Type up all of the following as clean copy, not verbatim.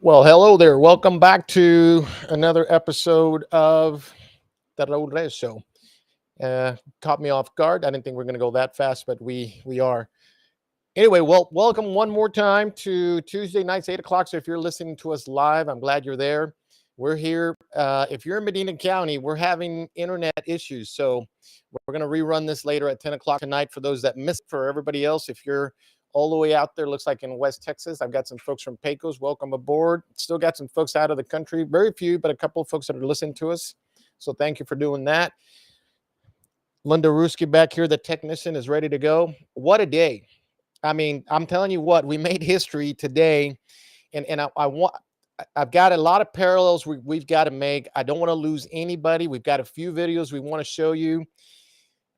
Well, hello there. Welcome back to another episode of the Raul Show. Caught me off guard. I didn't think we are going to go that fast, but we are. Anyway, well, welcome one more time to Tuesday nights, 8 o'clock. So if you're listening to us live, I'm glad you're there. We're here. If you're in Medina County, we're having internet issues. So we're going to rerun this later at 10 o'clock tonight for those that missed. For everybody else, if you're all the way out there, looks like in West Texas, I've got some folks from Pecos. Welcome aboard. Still got some folks out of the country. Very few, but a couple of folks that are listening to us. So thank you for doing that. Linda Ruski back here, the technician, is ready to go. What a day. I mean, I'm telling you what, we made history today, and I've got a lot of parallels we've got to make. I don't want to lose anybody. We've got a few videos we want to show you.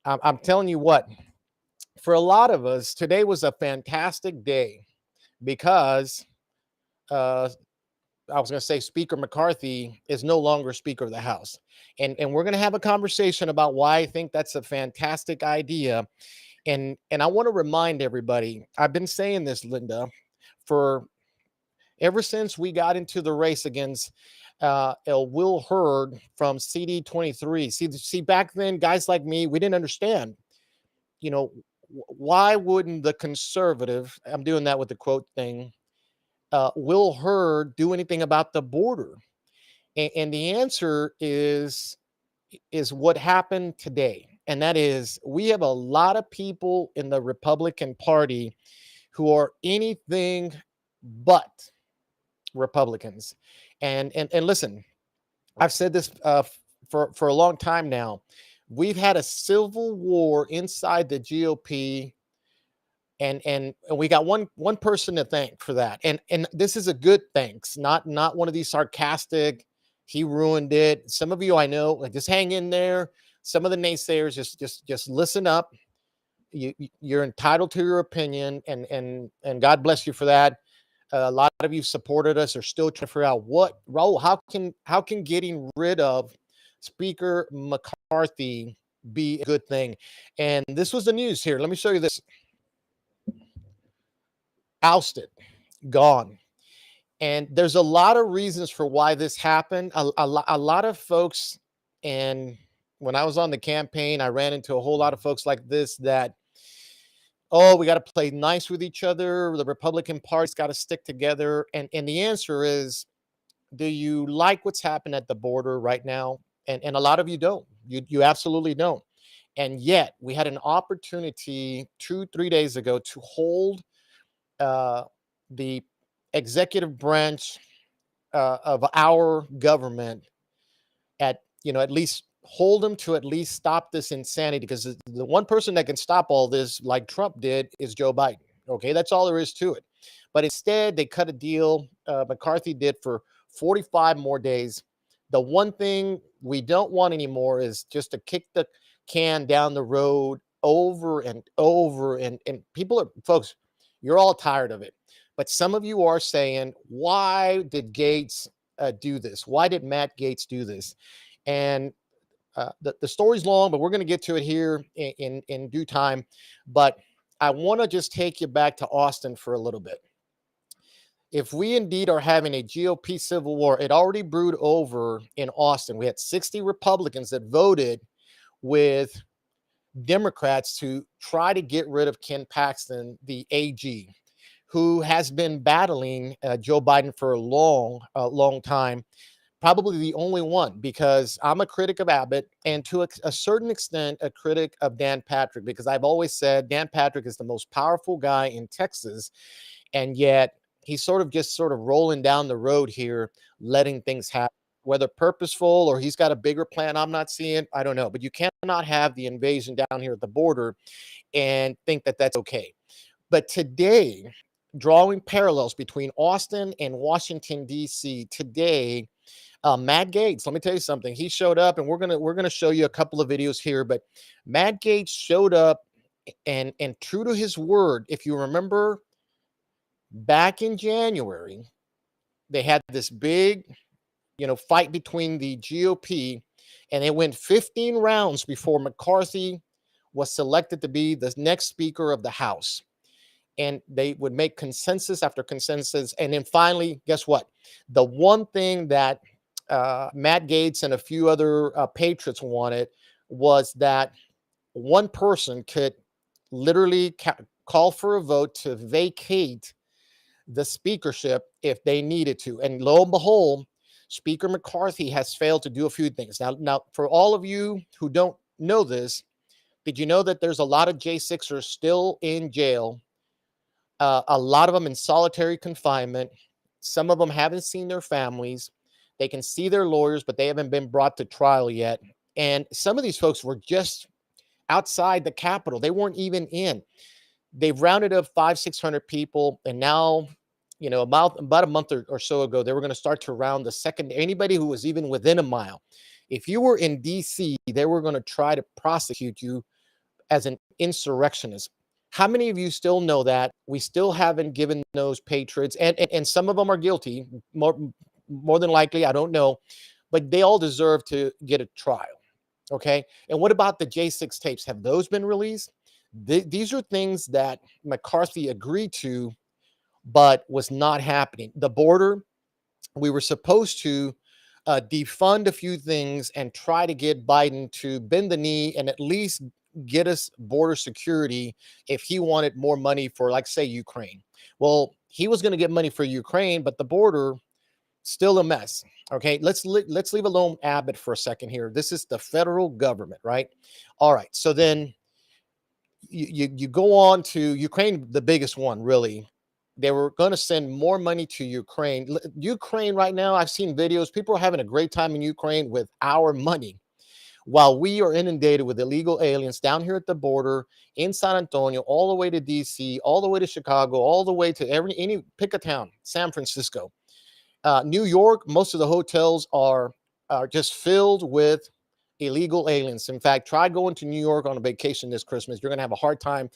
I'm telling you what, for a lot of us, today was a fantastic day because I was going to say Speaker McCarthy is no longer Speaker of the House. And we're going to have a conversation about why I think that's a fantastic idea. And I want to remind everybody, I've been saying this, Linda, for ever since we got into the race against Will Hurd from CD23. See, back then, guys like me, we didn't understand, you know, why wouldn't the conservative, I'm doing that with the quote thing, Will Hurd do anything about the border? And the answer is what happened today. And that is, we have a lot of people in the Republican Party who are anything but Republicans. And listen, I've said this for a long time now. We've had a civil war inside the GOP, and we got one person to thank for that. And this is a good thanks, not one of these sarcastic, he ruined it. Some of you I know, like, just hang in there. Some of the naysayers, just listen up. You're entitled to your opinion, and God bless you for that. A lot of you supported us, are still trying to figure out what, Raul, how can getting rid of Speaker McCarthy be a good thing? And this was the news here. Let me show you this. Ousted, gone. And there's a lot of reasons for why this happened. A lot of folks, and when I was on the campaign, I ran into a whole lot of folks like this that, oh, we got to play nice with each other. The Republican Party's got to stick together. And the answer is, do you like what's happened at the border right now? And a lot of you don't. You absolutely don't. And yet we had an opportunity 2-3 days ago to hold the executive branch of our government at least hold them to at least stop this insanity, because the one person that can stop all this, like Trump did, is Joe Biden. Okay, that's all there is to it. But instead, they cut a deal. McCarthy did for 45 more days. The one thing we don't want anymore is just to kick the can down the road over and over. And people are, folks, you're all tired of it. But some of you are saying, why did Gaetz do this? Why did Matt Gaetz do this? And the story's long, but we're going to get to it here in due time. But I want to just take you back to Austin for a little bit. If we indeed are having a GOP civil war, it already brewed over in Austin. We had 60 Republicans that voted with Democrats to try to get rid of Ken Paxton, the AG, who has been battling Joe Biden for a long time. Probably the only one, because I'm a critic of Abbott, and to a certain extent, a critic of Dan Patrick, because I've always said Dan Patrick is the most powerful guy in Texas, and yet he's sort of rolling down the road here, letting things happen, whether purposeful or he's got a bigger plan I'm not seeing. I don't know, but you cannot have the invasion down here at the border and think that that's okay. But today, drawing parallels between Austin and Washington, D.C., today, Matt Gaetz, let me tell you something. He showed up, and we're gonna show you a couple of videos here. But Matt Gaetz showed up, and true to his word, if you remember, back in January, they had this big, fight between the GOP, and it went 15 rounds before McCarthy was selected to be the next Speaker of the House. and they would make consensus after consensus. And then finally, guess what? The one thing that Matt Gaetz and a few other patriots wanted was that one person could literally call for a vote to vacate the speakership if they needed to. And lo and behold, Speaker McCarthy has failed to do a few things. Now, for all of you who don't know this, did you know that there's a lot of J6ers still in jail? A lot of them in solitary confinement. Some of them haven't seen their families. They can see their lawyers, but they haven't been brought to trial yet. And some of these folks were just outside the Capitol. They weren't even in. They've rounded up 500-600 people, and now, about a month or so ago, they were going to start to round the second. Anybody who was even within a mile. If you were in D.C., they were going to try to prosecute you as an insurrectionist. How many of you still know that? We still haven't given those patriots, and some of them are guilty, more than likely, I don't know, but they all deserve to get a trial. Okay. And what about the J6 tapes? Have those been released? These are things that McCarthy agreed to, but was not happening. The border, we were supposed to defund a few things and try to get Biden to bend the knee and at least get us border security if he wanted more money for, like, say, Ukraine. Well, he was going to get money for Ukraine, but the border, still a mess. Okay, let's leave alone Abbott for a second here. This is the federal government, right? All right, so then you go on to Ukraine, the biggest one, really. They were going to send more money to Ukraine. Ukraine right now, I've seen videos. People are having a great time in Ukraine with our money, while we are inundated with illegal aliens down here at the border in San Antonio, all the way to DC, all the way to Chicago, all the way to pick a town, San Francisco. New York, most of the hotels are just filled with illegal aliens. In fact, try going to New York on a vacation this Christmas. You're going to have a hard time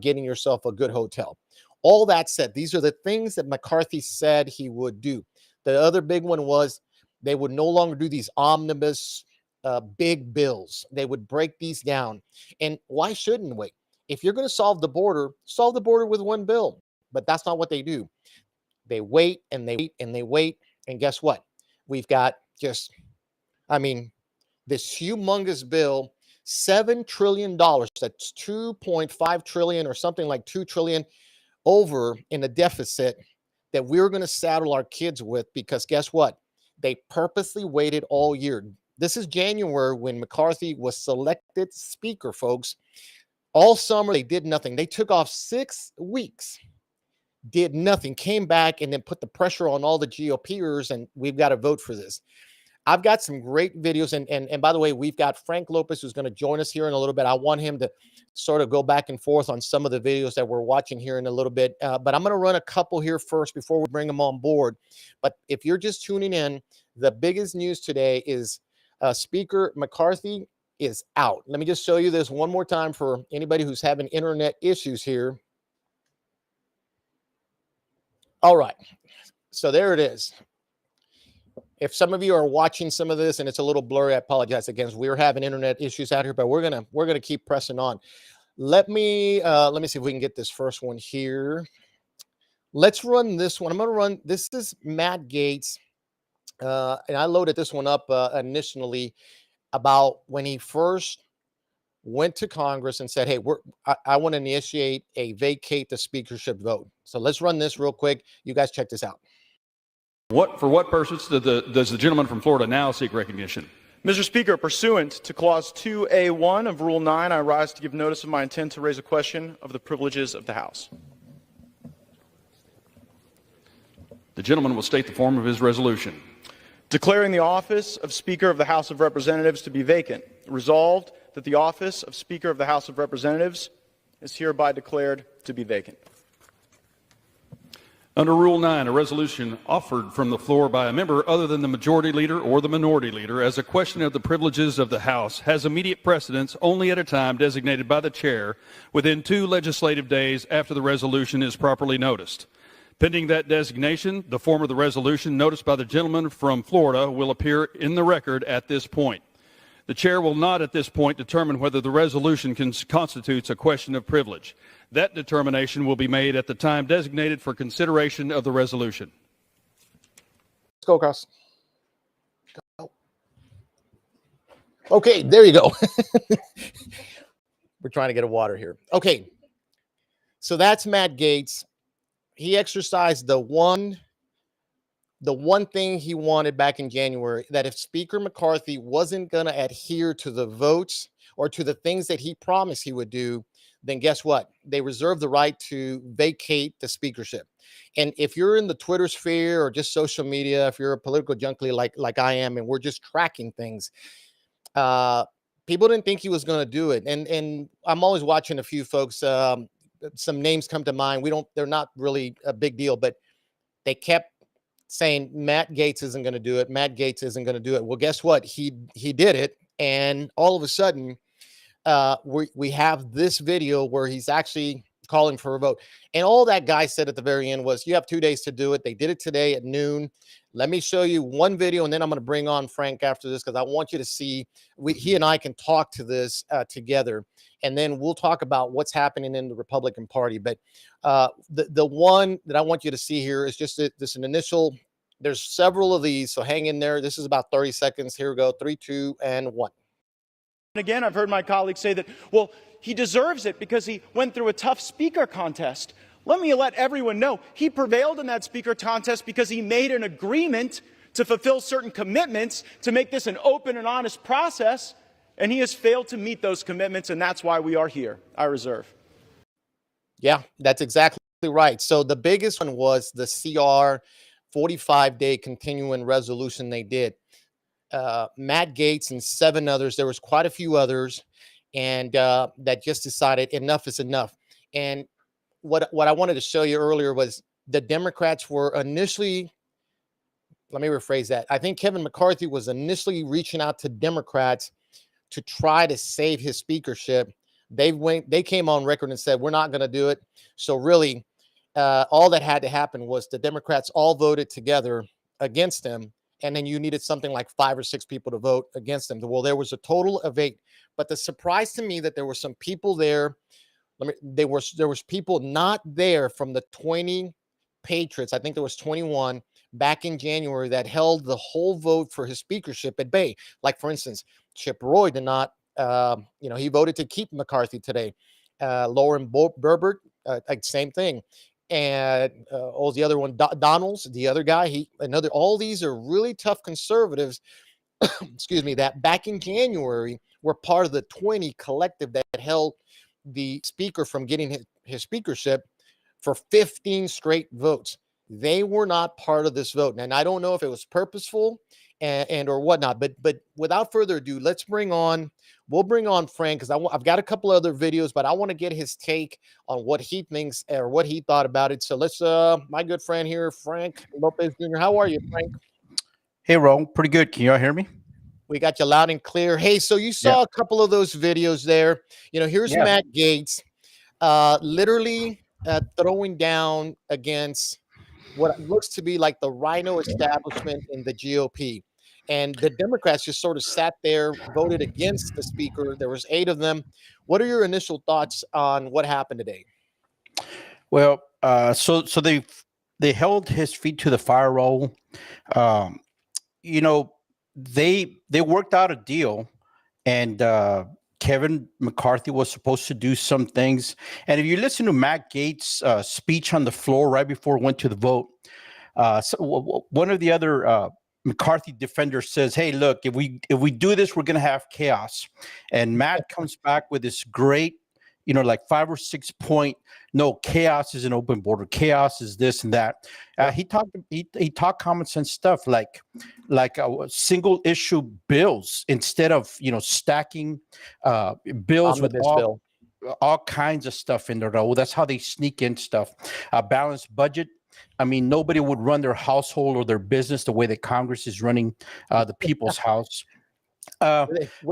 getting yourself a good hotel. All that said, these are the things that McCarthy said he would do. The other big one was they would no longer do these omnibus big bills. They would break these down. And why shouldn't we? If you're going to solve the border with one bill. But that's not what they do. They wait and they wait and they wait. And guess what? We've got this humongous bill, $7 trillion. That's 2.5 trillion or something like 2 trillion over in a deficit that we're going to saddle our kids with, because guess what? They purposely waited all year. This is January when McCarthy was selected speaker, folks. All summer, they did nothing. They took off 6 weeks, did nothing, came back, and then put the pressure on all the GOPers, and we've got to vote for this. I've got some great videos, and by the way, we've got Frank Lopez who's going to join us here in a little bit. I want him to sort of go back and forth on some of the videos that we're watching here in a little bit, but I'm going to run a couple here first before we bring them on board. But if you're just tuning in, the biggest news today is Speaker McCarthy is out. Let me just show you this one more time for anybody who's having internet issues here. All right, so there it is. If some of you are watching some of this and it's a little blurry, I apologize again. We're having internet issues out here, but we're gonna keep pressing on. Let me see if we can get this first one here. Let's run this one. I'm gonna run. This is Matt Gaetz, and I loaded this one up initially about when he first went to Congress and said, "Hey, I want to initiate a vacate the speakership vote." So let's run this real quick. You guys check this out. For what purpose does the gentleman from Florida now seek recognition? Mr. Speaker, pursuant to Clause 2A1 of Rule 9, I rise to give notice of my intent to raise a question of the privileges of the House. The gentleman will state the form of his resolution. Declaring the office of Speaker of the House of Representatives to be vacant. Resolved that the office of Speaker of the House of Representatives is hereby declared to be vacant. Under Rule 9, a resolution offered from the floor by a member other than the majority leader or the minority leader as a question of the privileges of the House has immediate precedence only at a time designated by the chair within 2 legislative days after the resolution is properly noticed. Pending that designation, the form of the resolution noticed by the gentleman from Florida will appear in the record at this point. The chair will not at this point determine whether the resolution constitutes a question of privilege. That determination will be made at the time designated for consideration of the resolution. Let's go across. Go. Okay, there you go. We're trying to get a water here. Okay, so that's Matt Gaetz. He exercised the one thing he wanted back in January, that if Speaker McCarthy wasn't going to adhere to the votes or to the things that he promised he would do, then guess what? They reserve the right to vacate the speakership. And if you're in the Twitter sphere or just social media, if you're a political junkie like I am, and we're just tracking things, people didn't think he was going to do it. And I'm always watching a few folks. Some names come to mind. They're not really a big deal, but they kept saying Matt Gaetz isn't going to do it. Matt Gaetz isn't going to do it. Well, guess what? He did it. And all of a sudden, we have this video where he's actually calling for a vote. And all that guy said at the very end was, you have 2 days to do it. They did it today at noon. Let me show you one video, and then I'm going to bring on Frank after this, because I want you to see, he and I can talk to this together, and then we'll talk about what's happening in the Republican Party. But the one that I want you to see here is just this an initial. There's several of these, so hang in there. This is about 30 seconds. Here we go. 3, 2, and 1. Again, I've heard my colleagues say that, well, he deserves it because he went through a tough speaker contest. Let me let everyone know he prevailed in that speaker contest because he made an agreement to fulfill certain commitments to make this an open and honest process, and he has failed to meet those commitments, and that's why we are here. I reserve. Yeah, that's exactly right. So the biggest one was the CR 45-day continuing resolution they did. Matt Gaetz and 7 others, there was quite a few others, and that just decided enough is enough. And what I wanted to show you earlier was the Democrats were initially, let me rephrase that. I think Kevin McCarthy was initially reaching out to Democrats to try to save his speakership. They came on record and said, we're not going to do it. So really, all that had to happen was the Democrats all voted together against him. And then you needed something like 5 or 6 people to vote against him. Well, there was a total of 8. But the surprise to me that there were some people there. There was people not there from the 20 patriots. I think there was 21 back in January that held the whole vote for his speakership at bay. Like, for instance, Chip Roy did not. He voted to keep McCarthy today. Lauren Berbert, same thing. And the other one, Donalds, the other guy, all these are really tough conservatives, excuse me, that back in January were part of the 20 collective that held the speaker from getting his speakership for 15 straight votes. They were not part of this vote. And I don't know if it was purposeful and or whatnot, but without further ado, we'll bring on Frank, because I've got a couple other videos, but I want to get his take on what he thinks or what he thought about it. So let's, my good friend here, Frank Lopez Jr. How are you, Frank? Hey, Ro, pretty good. Can you all hear me? We got you loud and clear. Hey, so you saw a couple of those videos there. Here's Matt Gaetz literally throwing down against what looks to be like the rhino establishment in the GOP. And the Democrats just sort of sat there, voted against the speaker. There was 8 of them. What are your initial thoughts on what happened today? Well, so they held his feet to the fire roll. They worked out a deal, and Kevin McCarthy was supposed to do some things. And if you listen to Matt Gaetz' speech on the floor right before it went to the vote, one of the other McCarthy defenders says, hey, look, if we do this, we're going to have chaos. And Matt comes back with this great, like 5 or 6 point, no, chaos is an open border. Chaos is this and that. He talked common sense stuff like single issue bills instead of, stacking bills with all kinds of stuff in there. Well, that's how they sneak in stuff. Balanced budget. I mean, nobody would run their household or their business the way that Congress is running the people's house. Uh,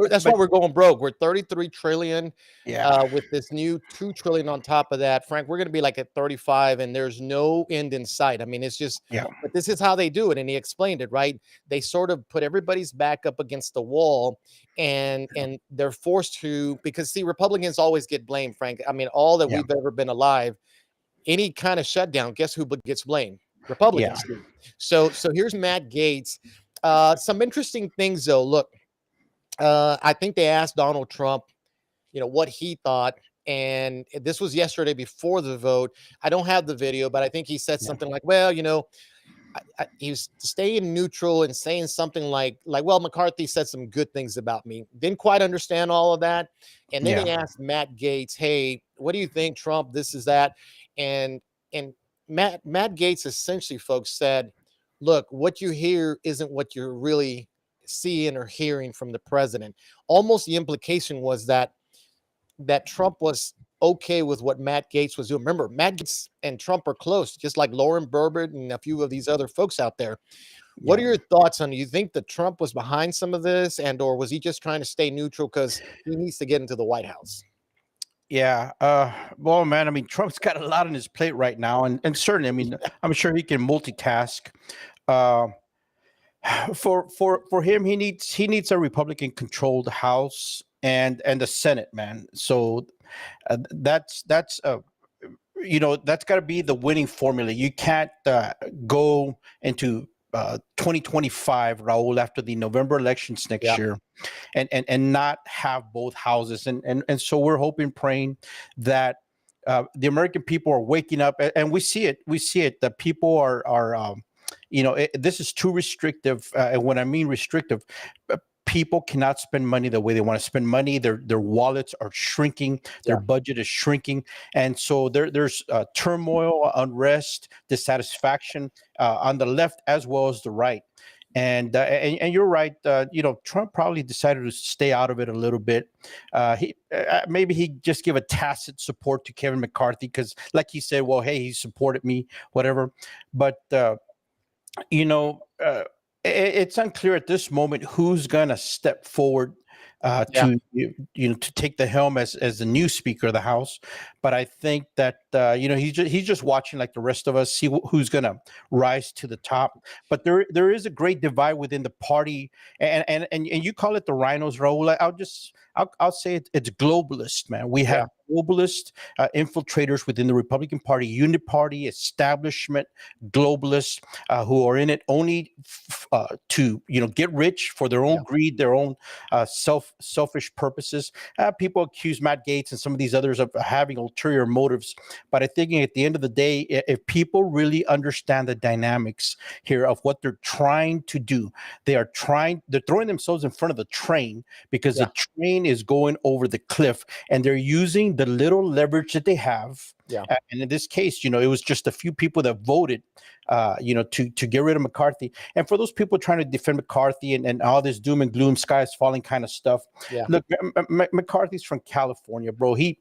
That's why but we're going broke. We're 33 trillion yeah, with this new 2 trillion on top of that. Frank, we're going to be like at 35 and there's no end in sight. I mean, it's just, yeah, but this is how they do it. And he explained it, right? They sort of put everybody's back up against the wall and they're forced to, because see, Republicans always get blamed, Frank. I mean, all that yeah, we've ever been alive, any kind of shutdown, guess who gets blamed? yeah, Republicans do. So here's Matt Gaetz. Some interesting things though. Look, I think they asked Donald Trump, what he thought. And this was yesterday before the vote. I don't have the video, but I think he said yeah, something like, well, he was staying neutral and saying something like, well, McCarthy said some good things about me. Didn't quite understand all of that. And then yeah, he asked Matt Gaetz, hey, what do you think, Trump? This is that. And Matt Gaetz essentially, folks, said, look, what you hear isn't what you're really seeing or hearing from the president. Almost the implication was that Trump was okay with what Matt Gaetz was doing. Remember, Matt Gaetz and Trump are close, just like Lauren Burbert and a few of these other folks out there. What yeah. are your thoughts on it? You think that Trump was behind some of this, and or was he just trying to stay neutral because he needs to get into the White House? Yeah. Well, man, I mean, Trump's got a lot on his plate right now, and certainly, I mean, I'm sure he can multitask. Uh, for him, he needs a Republican controlled House and the Senate, man. So that's got to be the winning formula. You can't go into 2025, Raul, after the November elections next Yeah, year, and not have both houses. And so we're hoping, praying that the American people are waking up, and we see it. We see it. That people are this is too restrictive. And when I mean restrictive, people cannot spend money the way they want to spend money. Their wallets are shrinking. Their yeah, budget is shrinking, and so there's turmoil, unrest, dissatisfaction on the left as well as the right. And you're right. Trump probably decided to stay out of it a little bit. He maybe he just give a tacit support to Kevin McCarthy because, like he said, well, hey, he supported me, whatever. But you know, it's unclear at this moment who's going to step forward yeah, to take the helm as the new Speaker of the House. But I think that he's just watching like the rest of us, see who's going to rise to the top. But there is a great divide within the party, and you call it the rhinos, Raul. I'll say it's globalist, man. We yeah, have globalist infiltrators within the Republican Party, uniparty establishment, globalists who are in it only to get rich for their own yeah, greed, their own selfish purposes. People accuse Matt Gaetz and some of these others of having ulterior motives, but I think at the end of the day, if people really understand the dynamics here of what they're trying to do, they're throwing themselves in front of the train because the yeah, train is going over the cliff, and they're using the little leverage that they have. yeah, And in this case, it was just a few people that voted, to get rid of McCarthy. And for those people trying to defend McCarthy and all this doom and gloom, sky is falling kind of stuff. yeah, Look, McCarthy's from California, bro. He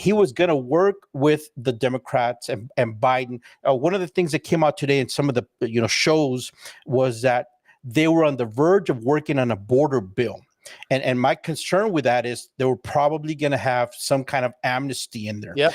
was going to work with the Democrats and Biden. One of the things that came out today in some of the shows was that they were on the verge of working on a border bill. And my concern with that is they were probably going to have some kind of amnesty in there yep,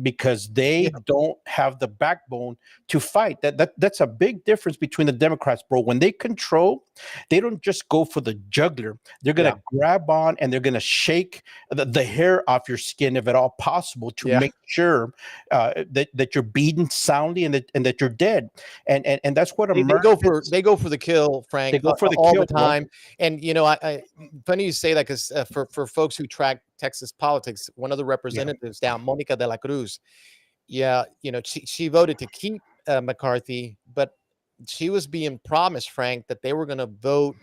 because they yeah, don't have the backbone to fight. That's a big difference between the Democrats, bro. When they control, they don't just go for the jugular. They're going yeah, to grab on and they're going to shake the hair off your skin, if at all possible, to yeah. make sure that you're beaten soundly and that you're dead. And that's what They go for the kill, they Frank, go for the all kill, the bro. time. And I funny you say that because for folks who track Texas politics, one of the Yeah, representatives down, Monica de la Cruz, yeah, she voted to keep McCarthy, but she was being promised, Frank, that they were going to vote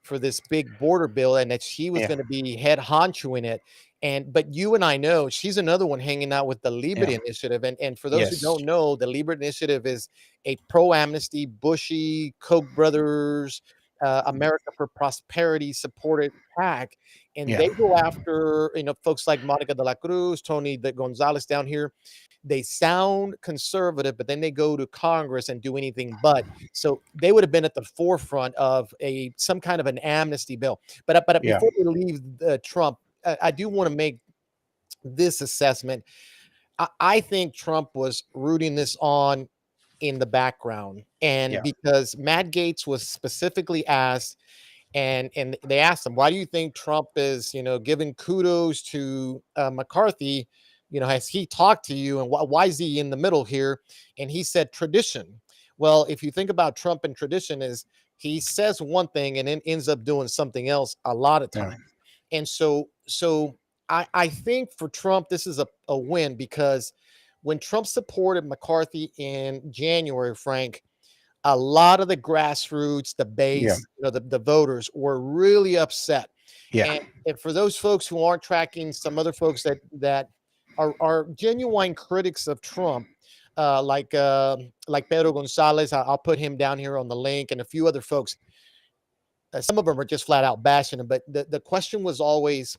for this big border bill and that she was yeah, going to be head honcho in it. But you and I know she's another one hanging out with the yeah. Liberty Initiative. And for those who Yes. don't know, the Liberty Initiative is a pro amnesty, Bushy, Koch brothers, America for Prosperity supported PAC, and Yeah. they go after folks like Monica de la Cruz, Tony de Gonzalez down here. They sound conservative, but then they go to Congress and do anything but. So they would have been at the forefront of some kind of an amnesty bill. But Yeah. before we leave Trump, I do want to make this assessment. I think Trump was rooting this on in the background, and Yeah. because Matt Gaetz was specifically asked, and they asked him, why do you think Trump is giving kudos to McCarthy? Has he talked to you, and why is he in the middle here? And he said tradition. Well, if you think about Trump and tradition, is he says one thing and then ends up doing something else a lot of Yeah. times. And so I think for Trump this is a win, because when Trump supported McCarthy in January, Frank, a lot of the grassroots, the Yeah. base, the voters were really upset. Yeah. And for those folks who aren't tracking, some other folks that are genuine critics of Trump, like Pedro Gonzalez, I'll put him down here on the link, and a few other folks. Some of them are just flat out bashing him, but the question was always,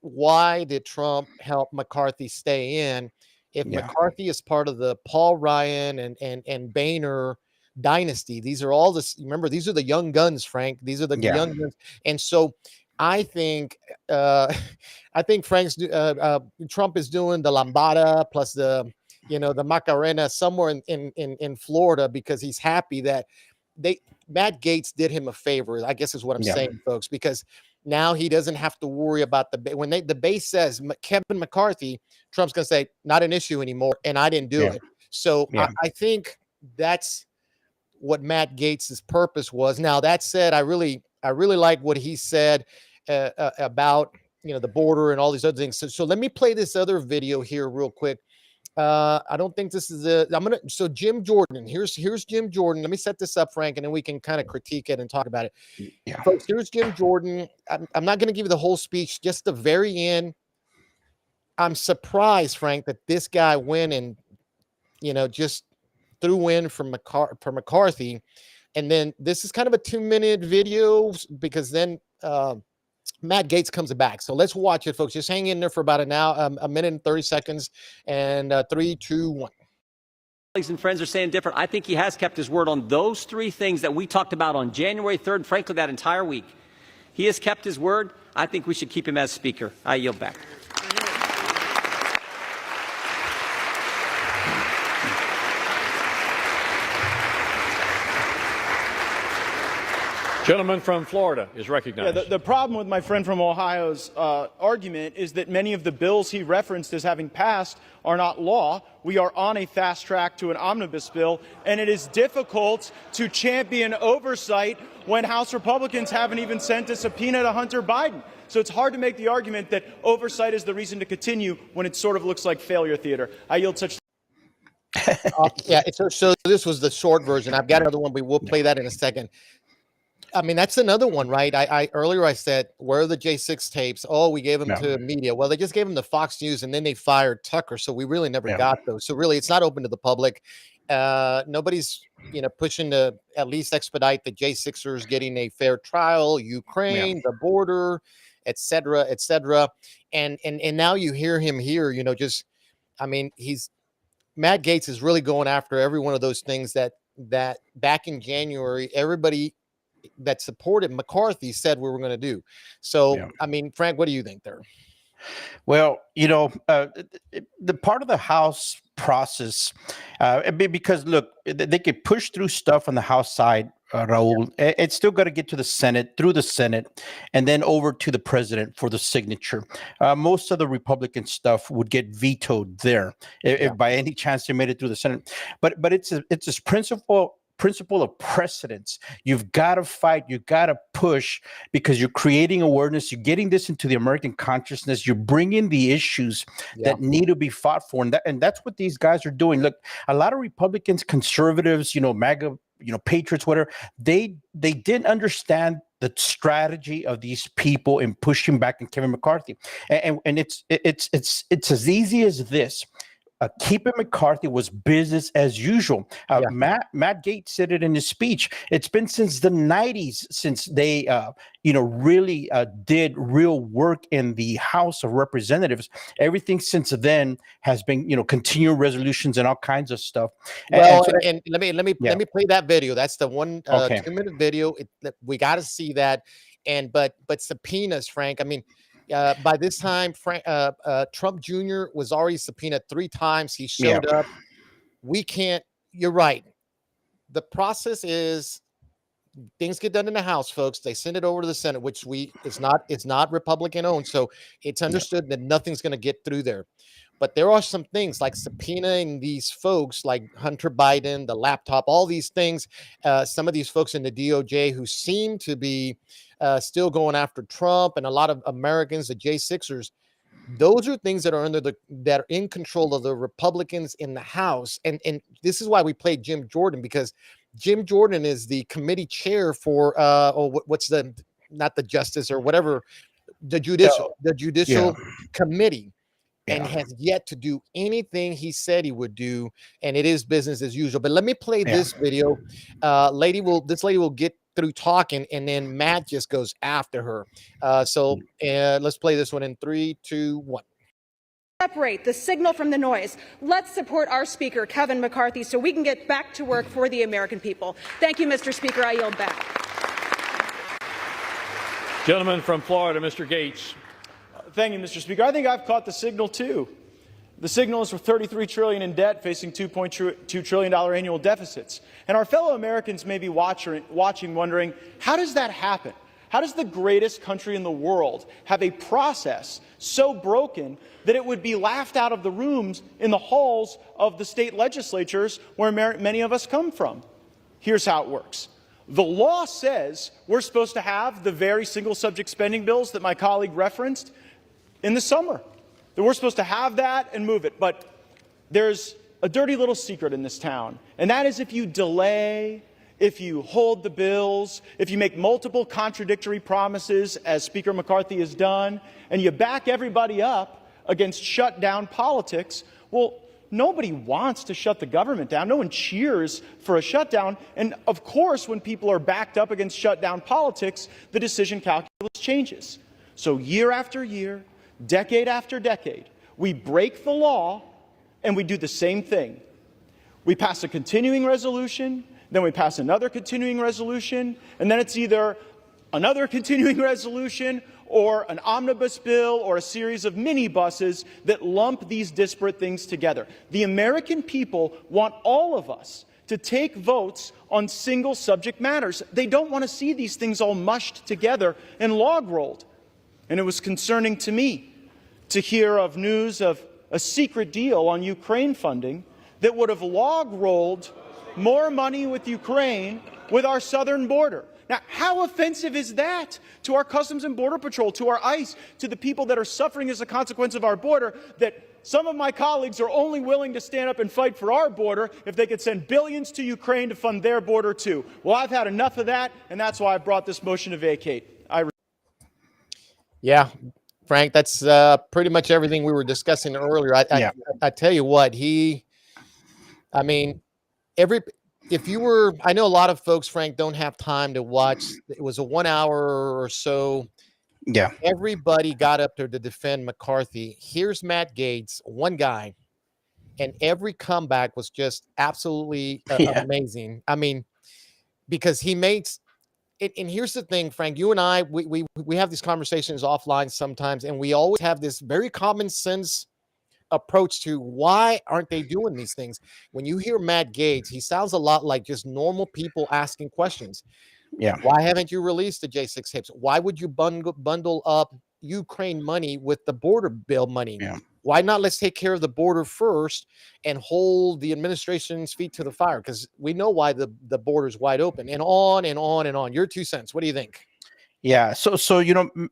why did Trump help McCarthy stay in? If Yeah. McCarthy is part of the Paul Ryan and Boehner dynasty, these are all this. Remember, these are the young guns, Frank. These are the Yeah. young guns, and so I think I think Trump is doing the lambada plus the Macarena somewhere in Florida, because he's happy that Matt Gaetz did him a favor, I guess is what I'm Yeah. saying, folks, because now he doesn't have to worry about when the base says Kevin McCarthy, Trump's going to say, not an issue anymore, and I didn't do Yeah. it. So Yeah. I think that's what Matt Gaetz's purpose was. Now, that said, I really like what he said about the border and all these other things. So let me play this other video here real quick. I don't think this is so Jim Jordan. Here's Jim Jordan. Let me set this up, Frank, and then we can kind of critique it and talk about it. Yeah. Folks, here's Jim Jordan. I'm not going to give you the whole speech, just the very end. I'm surprised, Frank, that this guy went and just threw in for McCarthy. And then this is kind of a 2-minute video, because then Matt Gaetz comes back. So let's watch it, folks. Just hang in there for about an hour, a minute and 30 seconds, and 3, 2, 1. Colleagues and friends are saying different. I think he has kept his word on those three things that we talked about on January 3rd, frankly, that entire week. He has kept his word. I think we should keep him as Speaker. I yield back. Gentleman from Florida is recognized. Yeah, the problem with my friend from Ohio's argument is that many of the bills he referenced as having passed are not law. We are on a fast track to an omnibus bill, and it is difficult to champion oversight when House Republicans haven't even sent a subpoena to Hunter Biden. So it's hard to make the argument that oversight is the reason to continue when it sort of looks like failure theater. I yield such. Yeah, so this was the short version. I've got another one, but we'll play that in a second. I mean, that's another one, right? I earlier I said, where are the J6 tapes? Oh, we gave them to media. Well, they just gave them to Fox News, and then they fired Tucker. So we really never got those. So really, it's not open to the public. Nobody's pushing to at least expedite the J6ers getting a fair trial, Ukraine, the border, et cetera, et cetera. And now you hear him here, Matt Gaetz is really going after every one of those things that back in January, everybody that supported McCarthy said we were going to do. So, I mean, Frank, what do you think there? Well, the part of the House process, because look, they could push through stuff on the House side, Raul. It's still got to get to the Senate, through the Senate, and then over to the president for the signature. Most of the Republican stuff would get vetoed there if by any chance they made it through the Senate. But it's this principle of precedence. You've got to fight, you've got to push, because you're creating awareness, you're getting this into the American consciousness, you're bringing the issues that need to be fought for, and that's what these guys are doing. Look, a lot of Republicans, conservatives, MAGA, patriots, whatever, they didn't understand the strategy of these people in pushing back on Kevin McCarthy, and it's as easy as this. keeping McCarthy was business as usual. Matt Gaetz said it in his speech. It's been since the 90s since they, really did real work in the House of Representatives. Everything since then has been, continuing resolutions and all kinds of stuff. Well, and let me play that video. That's the one 2-minute video. We got to see that. And but subpoenas, Frank. I mean, by this time, Trump Jr. was already subpoenaed 3 times. He showed up. We can't. You're right. The process is things get done in the House, folks. They send it over to the Senate, which it's not Republican owned, so it's understood that nothing's going to get through there. But there are some things like subpoenaing these folks, like Hunter Biden, the laptop, all these things. Some of these folks in the DOJ who seem to be still going after Trump, and a lot of Americans, the J6ers. Those are things that are that are in control of the Republicans in the House, and this is why we played Jim Jordan, because Jim Jordan is the committee chair for what's not the justice or whatever, the judicial committee. And has yet to do anything he said he would do, and it is business as usual. But let me play this video. This lady will get through talking, and then Matt just goes after her. So let's play this one in 3, 2, 1. Separate the signal from the noise. Let's support our Speaker, Kevin McCarthy, so we can get back to work for the American people. Thank you, Mr. Speaker. I yield back. Gentleman from Florida, Mr. Gates. Thank you, Mr. Speaker. I think I've caught the signal, too. The signal is for $33 trillion in debt, facing $2.2 trillion annual deficits. And our fellow Americans may be watching, wondering, how does that happen? How does the greatest country in the world have a process so broken that it would be laughed out of the rooms in the halls of the state legislatures where many of us come from? Here's how it works. The law says we're supposed to have the very single-subject spending bills that my colleague referenced in the summer, that we're supposed to have that and move it. But there's a dirty little secret in this town, and that is if you delay, if you hold the bills, if you make multiple contradictory promises, as Speaker McCarthy has done, and you back everybody up against shutdown politics, well, nobody wants to shut the government down. No one cheers for a shutdown. And of course, when people are backed up against shutdown politics, the decision calculus changes. So year after year, decade after decade, we break the law and we do the same thing. We pass a continuing resolution, then we pass another continuing resolution, and then it's either another continuing resolution or an omnibus bill or a series of minibuses that lump these disparate things together. The American people want all of us to take votes on single subject matters. They don't want to see these things all mushed together and log rolled. And it was concerning to me to hear of news of a secret deal on Ukraine funding that would have log-rolled more money with Ukraine with our southern border. Now, how offensive is that to our Customs and Border Patrol, to our ICE, to the people that are suffering as a consequence of our border, that some of my colleagues are only willing to stand up and fight for our border if they could send billions to Ukraine to fund their border too? Well, I've had enough of that, and that's why I brought this motion to vacate. Yeah. Frank, that's pretty much everything we were discussing earlier. I tell you what, if you were, I know a lot of folks, Frank, don't have time to watch. It was a 1 hour or so. Yeah. Everybody got up there to defend McCarthy. Here's Matt Gaetz, one guy, and every comeback was just absolutely amazing. I mean, because he makes it, and here's the thing, Frank, you and I, we have these conversations offline sometimes, and we always have this very common sense approach to why aren't they doing these things. When you hear Matt Gaetz, he sounds a lot like just normal people asking questions. Yeah. Why haven't you released the J6 hips? Why would you bundle up Ukraine money with the border bill money? Yeah. Why not let's take care of the border first and hold the administration's feet to the fire? Because we know why the border's wide open, and on and on and on. Your 2 cents. What do you think? Yeah. So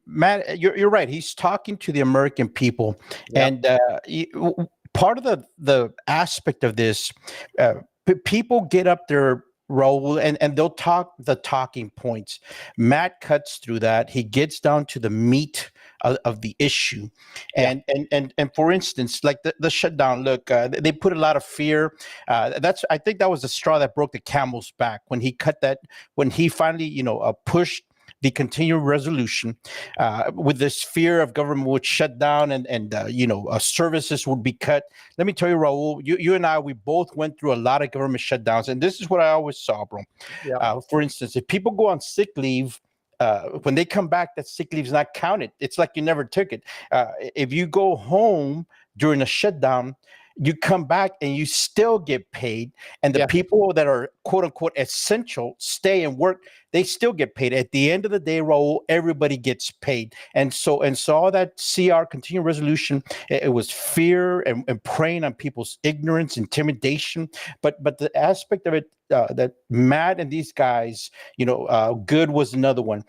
Matt, you're right. He's talking to the American people. Yep. And part of the aspect of this, people get up there, Raul, and they'll talk the talking points. Matt cuts through that. He gets down to the meat of the issue. And for instance, like the shutdown, look, they put a lot of fear. I think that was the straw that broke the camel's back when he finally, pushed the continuing resolution with this fear of government would shut down and services would be cut. Let me tell you, Raul, you and I, we both went through a lot of government shutdowns, and this is what I always saw, bro. For instance, if people go on sick leave, when they come back, that sick leave is not counted. It's like you never took it. If you go home during a shutdown, you come back and you still get paid. And the people that are quote unquote essential stay and work, they still get paid. At the end of the day, Raul, everybody gets paid. And so all that CR continuing resolution, it was fear and preying on people's ignorance, intimidation. But the aspect of it that Matt and these guys, Good was another one.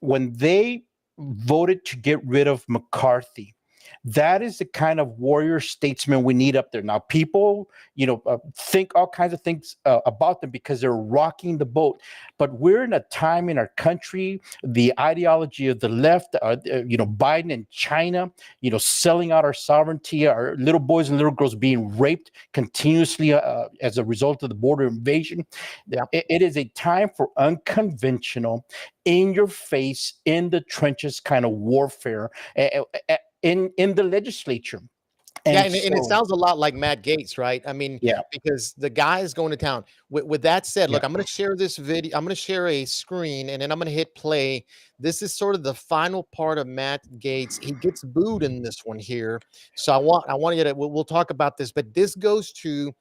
When they voted to get rid of McCarthy, that is the kind of warrior statesman we need up there. Now, people, think all kinds of things about them because they're rocking the boat. But we're in a time in our country, the ideology of the left, Biden and China, selling out our sovereignty, our little boys and little girls being raped continuously as a result of the border invasion. It is a time for unconventional, in your face, in the trenches kind of warfare. In the legislature. And it sounds a lot like Matt Gaetz, right? I mean, because the guy is going to town. With that said, look, I'm going to share this video. I'm going to share a screen, and then I'm going to hit play. This is sort of the final part of Matt Gaetz. He gets booed in this one here. So I want you to, we'll talk about this, but this goes to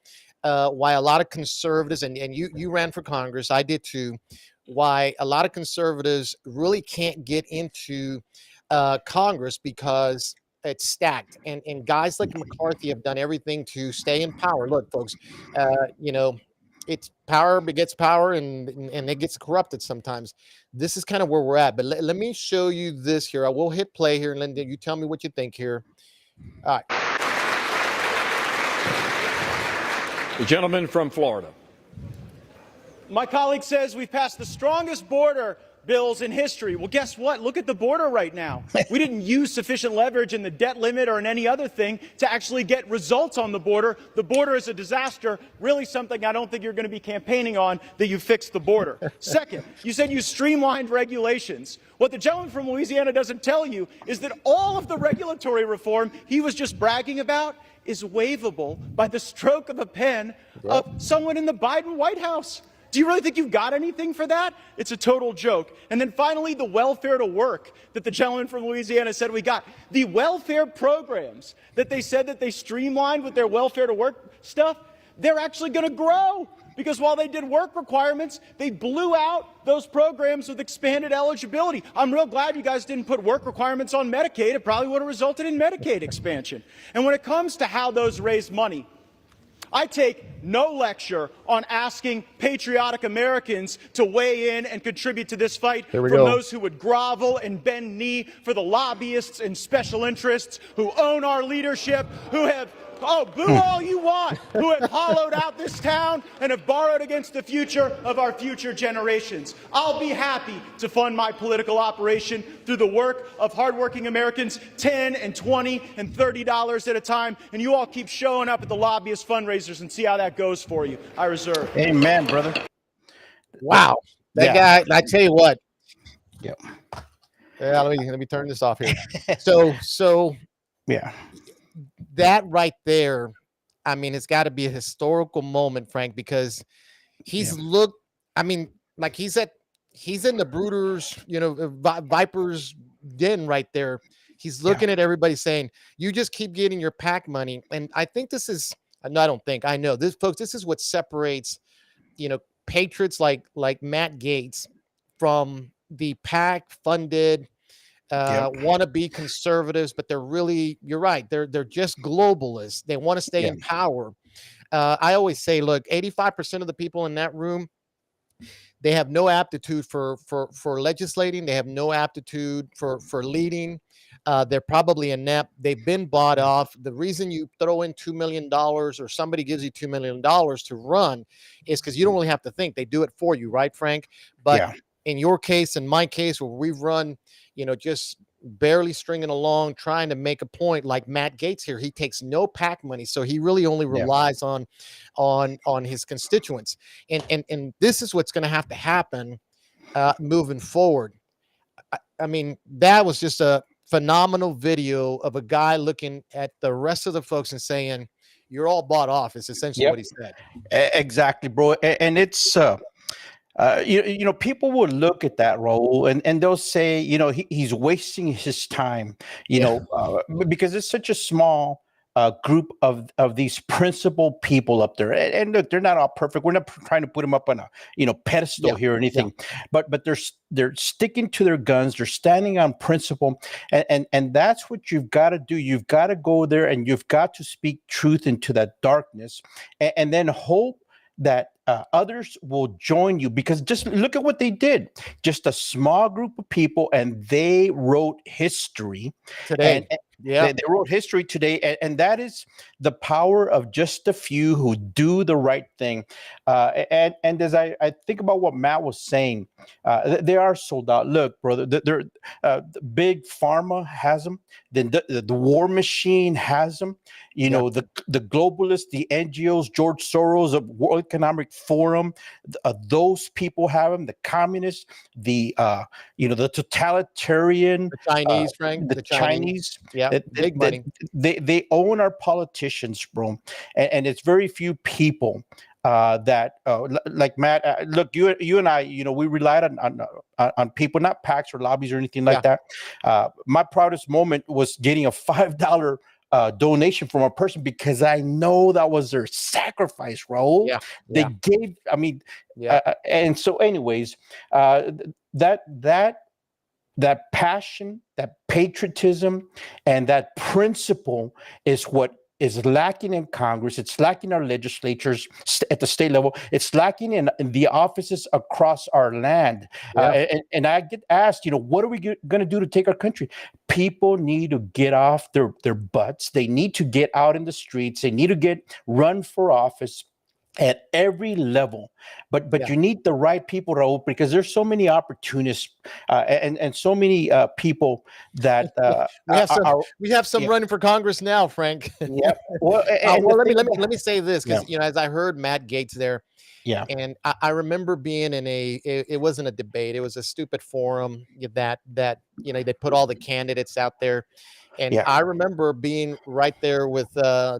why a lot of conservatives, and you ran for Congress, I did too, why a lot of conservatives really can't get into Congress because it's stacked, and guys like McCarthy have done everything to stay in power. Look, folks, it's power begets power, and it gets corrupted sometimes. This is kind of where we're at. But let me show you this here. I will hit play here, and Linda, you tell me what you think here. All right. The gentleman from Florida. My colleague says we've passed the strongest border bills in history. Well, guess what? Look at the border right now. We didn't use sufficient leverage in the debt limit or in any other thing to actually get results on the border. The border is a disaster, really something I don't think you're going to be campaigning on, that you fixed the border. Second, you said you streamlined regulations. What the gentleman from Louisiana doesn't tell you is that all of the regulatory reform he was just bragging about is waivable by the stroke of a pen of someone in the Biden White House. Do you really think you've got anything for that? It's a total joke. And then finally, the welfare to work that the gentleman from Louisiana said we got. The welfare programs that they said that they streamlined with their welfare to work stuff, they're actually going to grow. Because while they did work requirements, they blew out those programs with expanded eligibility. I'm real glad you guys didn't put work requirements on Medicaid. It probably would have resulted in Medicaid expansion. And when it comes to how those raise money, I take no lecture on asking patriotic Americans to weigh in and contribute to this fight from those who would grovel and bend knee for the lobbyists and special interests who own our leadership, who have, boo all you want, who have hollowed out this town and have borrowed against the future of our future generations. I'll be happy to fund my political operation through the work of hardworking Americans, $10 and $20 and $30 at a time, and you all keep showing up at the lobbyist fundraisers and see how that goes for you. I reserve. Amen, brother. Wow. That guy, I tell you what. Yep. Yeah, let me turn this off here. So yeah. That right there, I mean, it's got to be a historical moment, Frank, because he's looked, I mean, like he's in the Brooders, Vipers den right there. He's looking at everybody saying, you just keep getting your PAC money. And I think this is, no, I don't think, I know this, folks, this is what separates, patriots like Matt Gaetz from the PAC funded, want to be conservatives, but they're really, you're right, they're just globalists. They want to stay in power. I always say, look, 85% of the people in that room, they have no aptitude for legislating. They have no aptitude for leading. They're probably inept. They've been bought off. The reason you throw in $2 million or somebody gives you $2 million to run is because you don't really have to think. They do it for you, right, Frank? But in your case, in my case, where we've run, just barely stringing along, trying to make a point. Like Matt Gaetz here, he takes no PAC money, so he really only relies on his constituents. And this is what's going to have to happen moving forward. I mean, that was just a phenomenal video of a guy looking at the rest of the folks and saying, "You're all bought off." Is essentially what he said. Exactly, bro. And it's you know, people will look at that role and they'll say, you know, he's wasting his time, you know, because it's such a small group of these principal people up there. And look, they're not all perfect. We're not trying to put them up on a, you know, pedestal here or anything, but they're sticking to their guns. They're standing on principle, and that's what you've got to do. You've got to go there and you've got to speak truth into that darkness, and then hope that others will join you, because just look at what they did. Just a small group of people, and they wrote history Today. They wrote history today, and that is the power of just a few who do the right thing. And as I think about what Matt was saying, they are sold out. Look, brother, they're big pharma has them. Then the war machine has them. You know, the globalists, the NGOs, George Soros, the World Economic Forum, those people have them. The communists, the the totalitarian, the Chinese, Frank, the Chinese. Yeah, big money. They own our politicians, bro, and it's very few people that like Matt. Look, you and I, you know, we relied on people, not PACs or lobbies or anything like that. My proudest moment was getting a $5 donation from a person, because I know that was their sacrifice, Raul. They gave. I mean, and so, anyways, that passion, that patriotism, and that principle is what is lacking in Congress. It's lacking in our legislatures at the state level. It's lacking in the offices across our land. And I get asked, you know, what are we going to do to take our country? People need to get off their butts. They need to get out in the streets. They need to run for office at every level, but you need the right people, Raul, because there's so many opportunists and so many people that we have some running for Congress now, Frank. Well, let me say this, because you know, as I heard Matt Gaetz there, and I remember being in it wasn't a debate, it was a stupid forum that you know, they put all the candidates out there. And I remember being right there with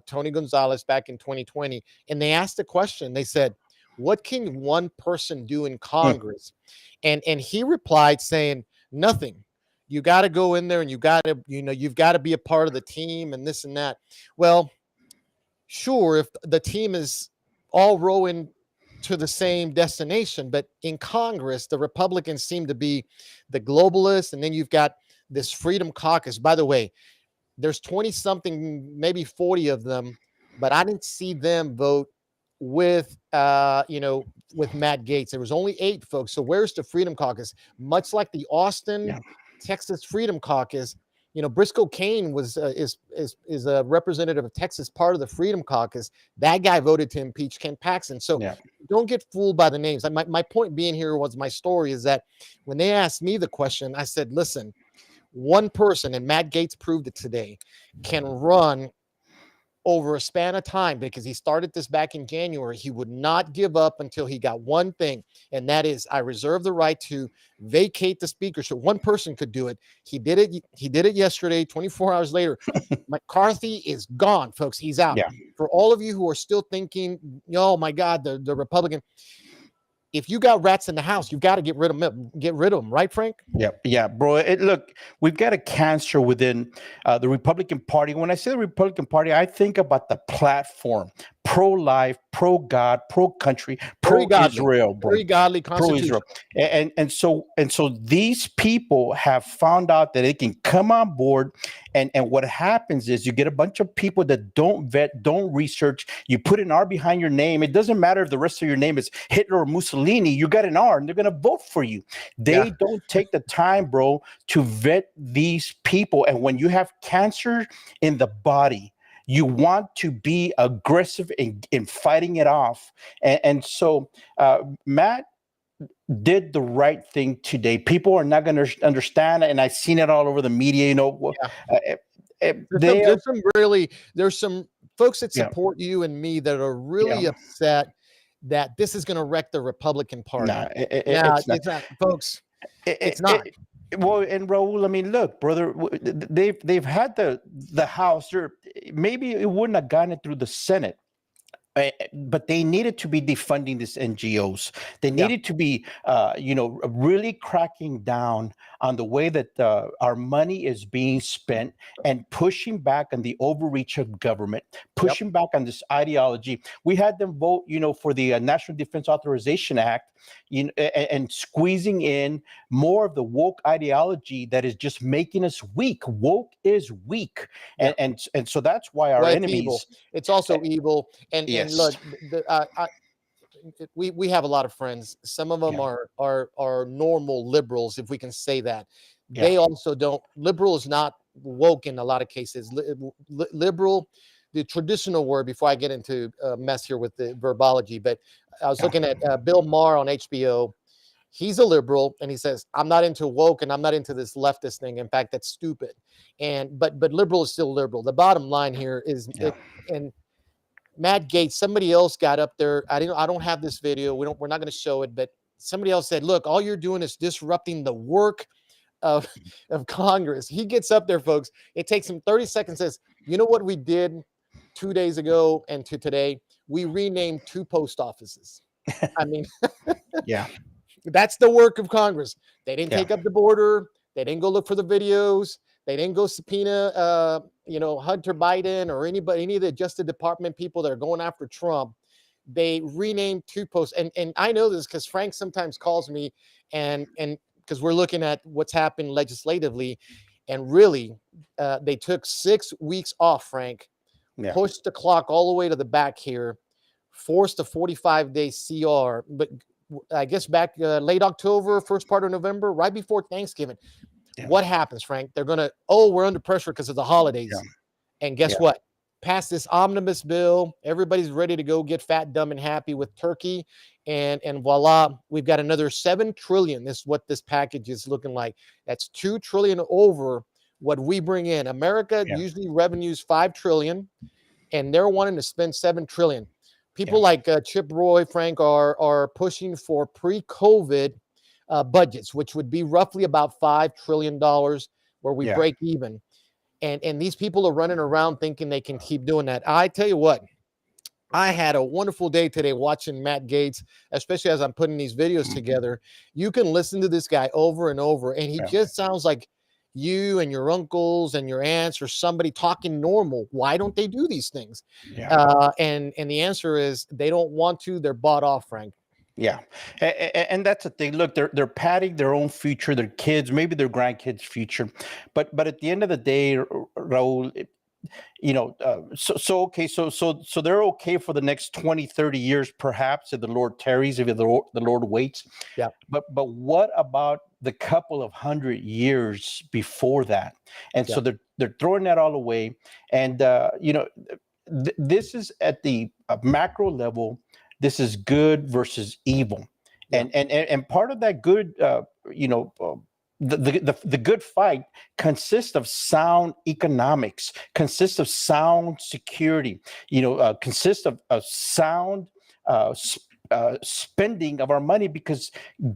Tony Gonzalez back in 2020, and they asked the question. They said, "What can one person do in Congress?" And he replied saying, "Nothing. You got to go in there and you've got to be a part of the team and this and that." Well, sure, if the team is all rowing to the same destination, but in Congress, the Republicans seem to be the globalists, and then you've got this Freedom Caucus. By the way, there's 20 something, maybe 40 of them, but I didn't see them vote with with Matt Gaetz. There was only 8 folks. So where's the Freedom Caucus? Much like the Austin, Texas Freedom Caucus, you know, Briscoe Cain was is a representative of Texas, part of the Freedom Caucus. That guy voted to impeach Ken Paxton. So don't get fooled by the names. My point being here was, my story is that when they asked me the question, I said, listen, one person, and Matt Gaetz proved it today, can run over a span of time, because he started this back in January. He would not give up until he got one thing, and that is, I reserve the right to vacate the speakership. One person could do it. He did it. He did it yesterday. 24 hours later, McCarthy is gone, folks. He's out. For all of you who are still thinking, oh my God, the Republican, if you got rats in the house, you've got to get rid of them. Get rid of them, right, Frank? Yeah, bro. Look, we've got a cancer within the Republican Party. When I say the Republican Party, I think about the platform: pro-life, pro-God, pro-country, pro-Israel, bro. Very godly constitution. Pro-Israel. And so these people have found out that they can come on board, and what happens is you get a bunch of people that don't vet, don't research. You put an R behind your name. It doesn't matter if the rest of your name is Hitler or Mussolini. You got an R, and they're going to vote for you. They don't take the time, bro, to vet these people. And when you have cancer in the body, you want to be aggressive in fighting it off. And so, Matt did the right thing today. People are not going to understand, and I've seen it all over the media. You know, there's some folks that Yeah. support you and me that are Yeah. really upset that this is going to wreck the Republican Party. Nah, It's not, folks. It's not. Well, and Raul, I mean, look, brother, they've had the House. Maybe it wouldn't have gotten it through the Senate. But they needed to be defunding these NGOs. They needed to be, really cracking down on the way that our money is being spent and pushing back on the overreach of government, pushing back on this ideology. We had them vote, for the National Defense Authorization Act, and squeezing in more of the woke ideology that is just making us weak. Woke is weak, and so that's why our enemies. Evil. It's also evil. And look, we have a lot of friends. Some of them are normal liberals, if we can say that. They also don't. Liberal is not woke in a lot of cases. Liberal, the traditional word. Before I get into mess here with the verbology, but I was looking at Bill Maher on HBO. He's a liberal, and he says, "I'm not into woke, and I'm not into this leftist thing. In fact, that's stupid." But liberal is still liberal. The bottom line here is, and Matt Gaetz, somebody else got up there. I don't have this video. We're not going to show it, but somebody else said, "Look, all you're doing is disrupting the work of Congress." He gets up there, folks. It takes him 30 seconds. Says, "You know what we did 2 days ago and to today? We renamed 2 post offices." I mean, that's the work of Congress. They didn't take up the border. They didn't go look for the videos. They didn't go subpoena, Hunter Biden or any of the Justice Department people that are going after Trump. They renamed 2 posts. And I know this because Frank sometimes calls me and because we're looking at what's happened legislatively. And really, they took 6 weeks off, Frank, pushed the clock all the way to the back here, forced a 45-day CR. But I guess back late October, first part of November, right before Thanksgiving. What happens, Frank? They're going to, we're under pressure because of the holidays. And guess what? Pass this omnibus bill. Everybody's ready to go get fat, dumb, and happy with turkey. And voila, we've got another $7 trillion. This is what this package is looking like. That's $2 trillion over what we bring in. America usually revenues $5 trillion, and they're wanting to spend $7 trillion. People like Chip Roy, Frank, are pushing for pre-COVID budgets, which would be roughly about $5 trillion where we break even. And these people are running around thinking they can keep doing that. I tell you what, I had a wonderful day today watching Matt Gaetz, especially as I'm putting these videos together. You can listen to this guy over and over, and he just sounds like you and your uncles and your aunts or somebody talking normal. Why don't they do these things? And the answer is they don't want to. They're bought off, Frank. Yeah, and that's the thing. Look, they're padding their own future, their kids, maybe their grandkids' future, but at the end of the day, Raul, so they're okay for the next 20, 30 years, perhaps, if the Lord tarries, if the Lord waits. But what about the couple of 100 years before that? And so they're throwing that all away. And this is at the macro level. This is good versus evil, and part of that good, the good fight consists of sound economics, consists of sound security, consists of sound spending of our money, because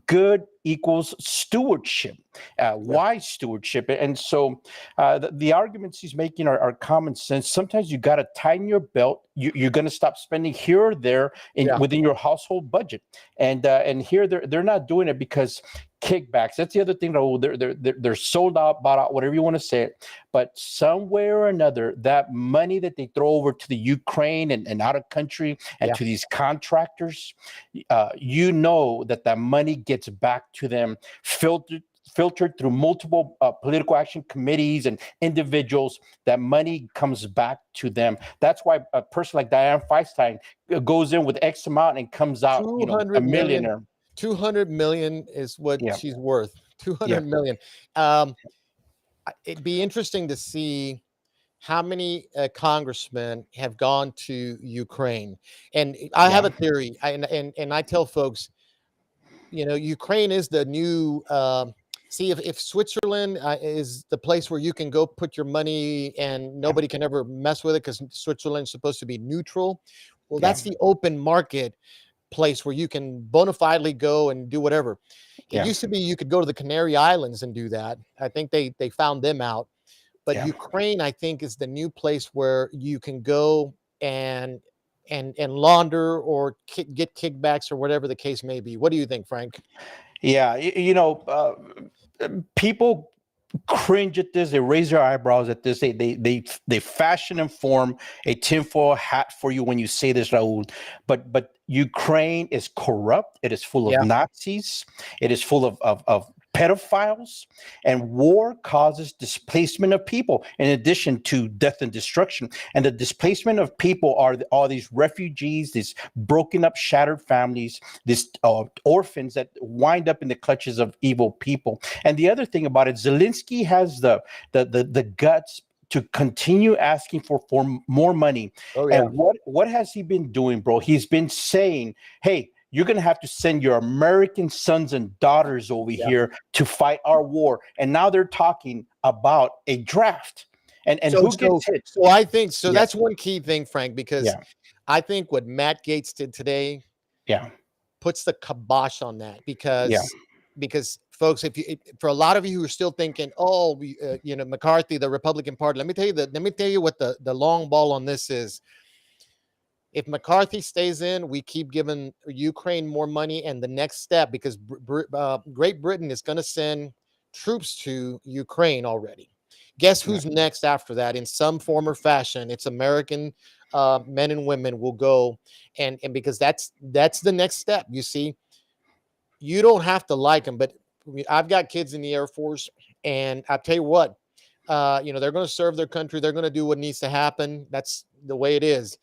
good equals stewardship, wise stewardship. And so the arguments he's making are common sense. Sometimes you got to tighten your belt. You're going to stop spending here or there within your household budget. And here they're not doing it because kickbacks. That's the other thing. They're sold out, bought out, whatever you want to say it. But somewhere or another, that money that they throw over to the Ukraine and out of country and to these contractors, that money gets back to them, filtered through multiple political action committees and individuals. That money comes back to them. That's why a person like Dianne Feinstein goes in with X amount and comes out, a millionaire. 200 million is what she's worth. 200 million. It'd be interesting to see how many congressmen have gone to Ukraine. And I have a theory, and I tell folks, Ukraine is the new. See, if Switzerland is the place where you can go put your money and nobody can ever mess with it because Switzerland's supposed to be neutral. Well, Yeah. that's the open market place where you can bona fidely go and do whatever. It Yeah. used to be you could go to the Canary Islands and do that. I think they found them out. But Yeah. Ukraine, I think, is the new place where you can go and launder or get kickbacks or whatever the case may be. What do you think, Frank? Yeah. People cringe at this. They raise their eyebrows at this. They fashion and form a tinfoil hat for you when you say this, Raul. But Ukraine is corrupt. It is full of Yeah. Nazis. It is full of pedophiles, and war causes displacement of people in addition to death and destruction. And the displacement of people are all these refugees, these broken up, shattered families, these orphans that wind up in the clutches of evil people. And the other thing about it, Zelensky has the guts to continue asking for more money. Oh, yeah. And what has he been doing, bro? He's been saying, hey, you're going to have to send your American sons and daughters over here to fight our war. And now they're talking about a draft. And who gets hit? So I think so. Yeah. That's one key thing, Frank, because I think what Matt Gaetz did today puts the kibosh on that because folks, for a lot of you who are still thinking, oh, McCarthy, the Republican Party, let me tell you what the long ball on this is. If McCarthy stays in, we keep giving Ukraine more money. And the next step, because Great Britain is going to send troops to Ukraine already. Guess who's next after that in some form or fashion? It's American men and women will go. And because that's the next step. You see, you don't have to like them, but I've got kids in the Air Force. And I tell you what, they're going to serve their country. They're going to do what needs to happen. That's the way it is.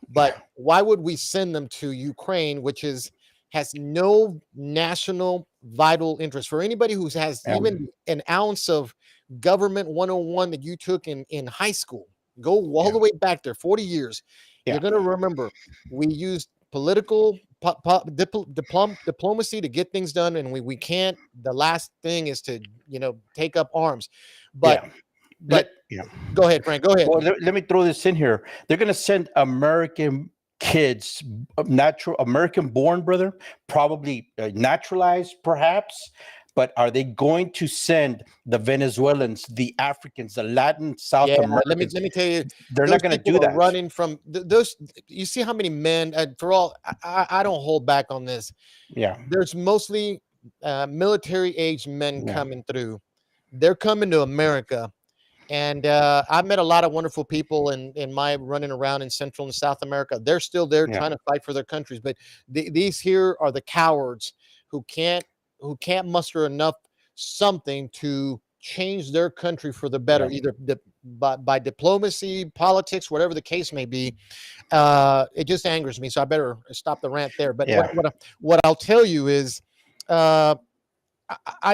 But why would we send them to Ukraine, which has no national vital interest? For anybody who has even an ounce of government 101 that you took in high school, go all the way back there, 40 years. You're going to remember we used political diplomacy to get things done, and we can't. The last thing is to take up arms. But go ahead, Frank. Go ahead. Well, let me throw this in here. They're going to send American kids, American born, brother, probably naturalized, perhaps. But are they going to send the Venezuelans, the Africans, the Latin South Americans? Let me tell you, they're not going to do that. Running from those, you see how many men? For all, I don't hold back on this. Yeah, there's mostly military-aged men coming through. They're coming to America. And I've met a lot of wonderful people in my running around in Central and South America. They're still there trying to fight for their countries. But these here are the cowards who can't muster enough something to change their country for the better, either by diplomacy, politics, whatever the case may be. It just angers me. So I better stop the rant there. But what I'll tell you is I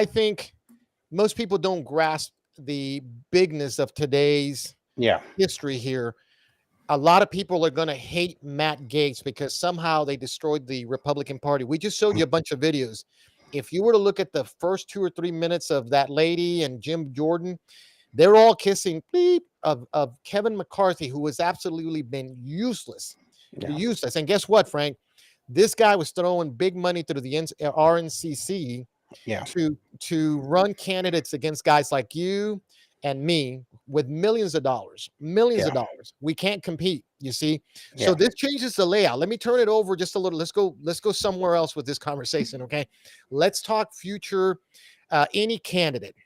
think most people don't grasp the bigness of today's history here. A lot of people are going to hate Matt Gaetz because somehow they destroyed the Republican Party. We just showed you a bunch of videos. If you were to look at the first 2 or 3 minutes of that lady and Jim Jordan, they're all kissing of Kevin McCarthy, who has absolutely been useless. Useless. And guess what, Frank? This guy was throwing big money through the RNCC to run candidates against guys like you and me with millions of dollars. We can't compete, you see. So this changes the layout. Let me turn it over just a little. Let's go somewhere else with this conversation, okay? Let's talk future any candidate.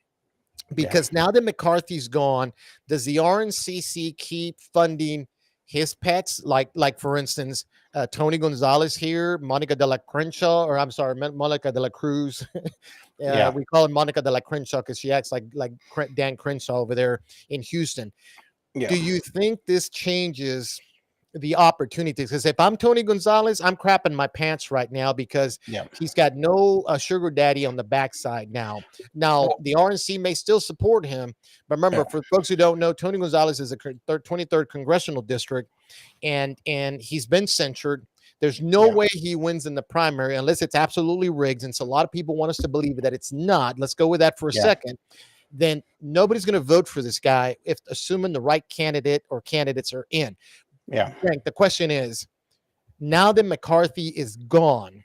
Because now that McCarthy's gone, does the RNCC keep funding his pets? Like for instance, Tony Gonzalez here, Monica de la Crenshaw, or I'm sorry, Monica de la Cruz. We call her Monica de la Crenshaw because she acts like Dan Crenshaw over there in Houston. Do you think this changes the opportunities? Because if I'm Tony Gonzalez, I'm crapping my pants right now because he's got no sugar daddy on the backside now. Now, the RNC may still support him, but remember, for folks who don't know, Tony Gonzalez is a 23rd congressional district, and he's been censured. There's no way he wins in the primary unless it's absolutely rigged. And so a lot of people want us to believe that it's not. Let's go with that for a second. Then nobody's going to vote for this guy if assuming the right candidate or candidates are in. Yeah. Frank, the question is, now that McCarthy is gone,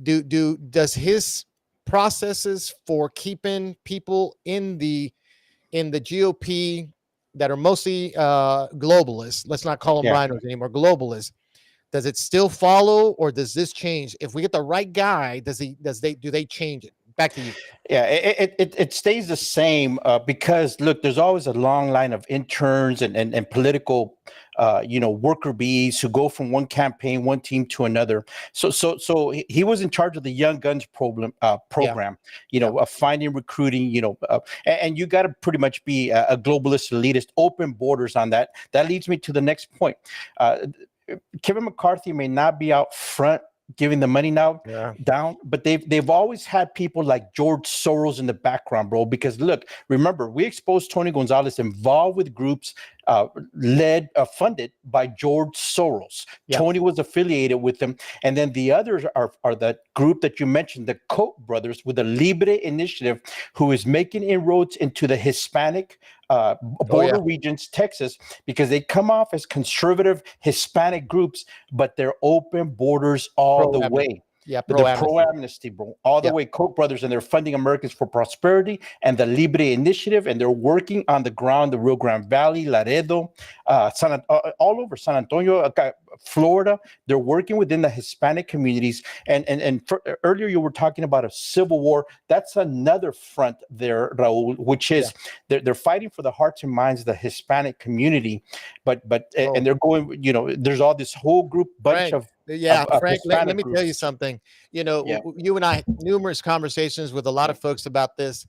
does his processes for keeping people in the GOP that are mostly globalists, let's not call them rhinos anymore, globalists, does it still follow, or does this change? If we get the right guy, do they change it? Back to you. Yeah, it stays the same because look, there's always a long line of interns and political worker bees who go from one campaign, one team to another. So he was in charge of the Young Guns program, of finding, recruiting, and you got to pretty much be a globalist elitist, open borders on that. That leads me to the next point. Kevin McCarthy may not be out front giving the money down, but they've always had people like George Soros in the background, bro. Because look, remember, we exposed Tony Gonzalez involved with groups funded by George Soros. Tony was affiliated with them, and then the others are the group that you mentioned, the Koch brothers, with the Libre Initiative, who is making inroads into the Hispanic border regions, Texas, because they come off as conservative Hispanic groups, but they're open borders all the way. Pro-amnesty, bro, all the way. Koch brothers, and they're funding Americans for Prosperity and the Libre Initiative, and they're working on the ground, the Rio Grande Valley, Laredo, all over San Antonio, Florida. They're working within the Hispanic communities. And earlier you were talking about a civil war. That's another front there, Raul, which is they're fighting for the hearts and minds of the Hispanic community, and they're going. There's all this whole group bunch of. Frank, let me tell you something. You and I had numerous conversations with a lot of folks about this.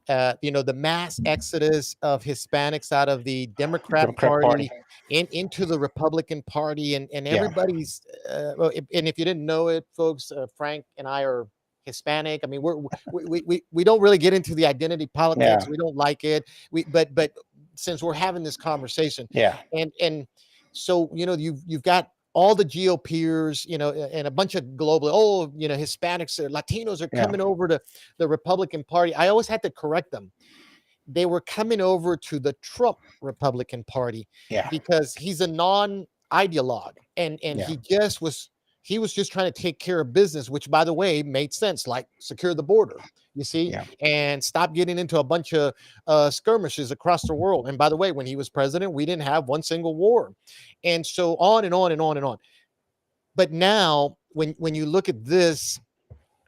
The mass exodus of Hispanics out of the Democrat Party into the Republican Party, and everybody's. And if you didn't know it, folks, Frank and I are Hispanic. I mean, we don't really get into the identity politics. We don't like it. But since we're having this conversation, and so you've got all the GOPers, and a bunch of global, Hispanics or Latinos are coming over to the Republican Party. I always had to correct them. They were coming over to the Trump Republican Party because he's a non-ideologue, and he was just trying to take care of business, which, by the way, made sense, like secure the border, you see, and stop getting into a bunch of skirmishes across the world. And by the way, when he was president, we didn't have one single war. And so on and on and on and on. But now, when you look at this,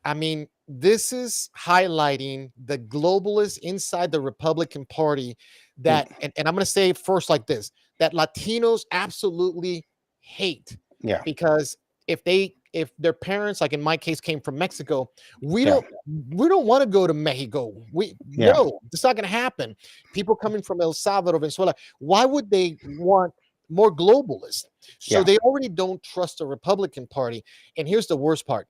I mean, this is highlighting the globalists inside the Republican Party that, and I'm going to say first like this, that Latinos absolutely hate. Because if their parents, like in my case, came from Mexico, we don't want to go to Mexico. No, it's not going to happen. People coming from El Salvador, Venezuela, why would they want more globalists? So they already don't trust the Republican Party. And here's the worst part.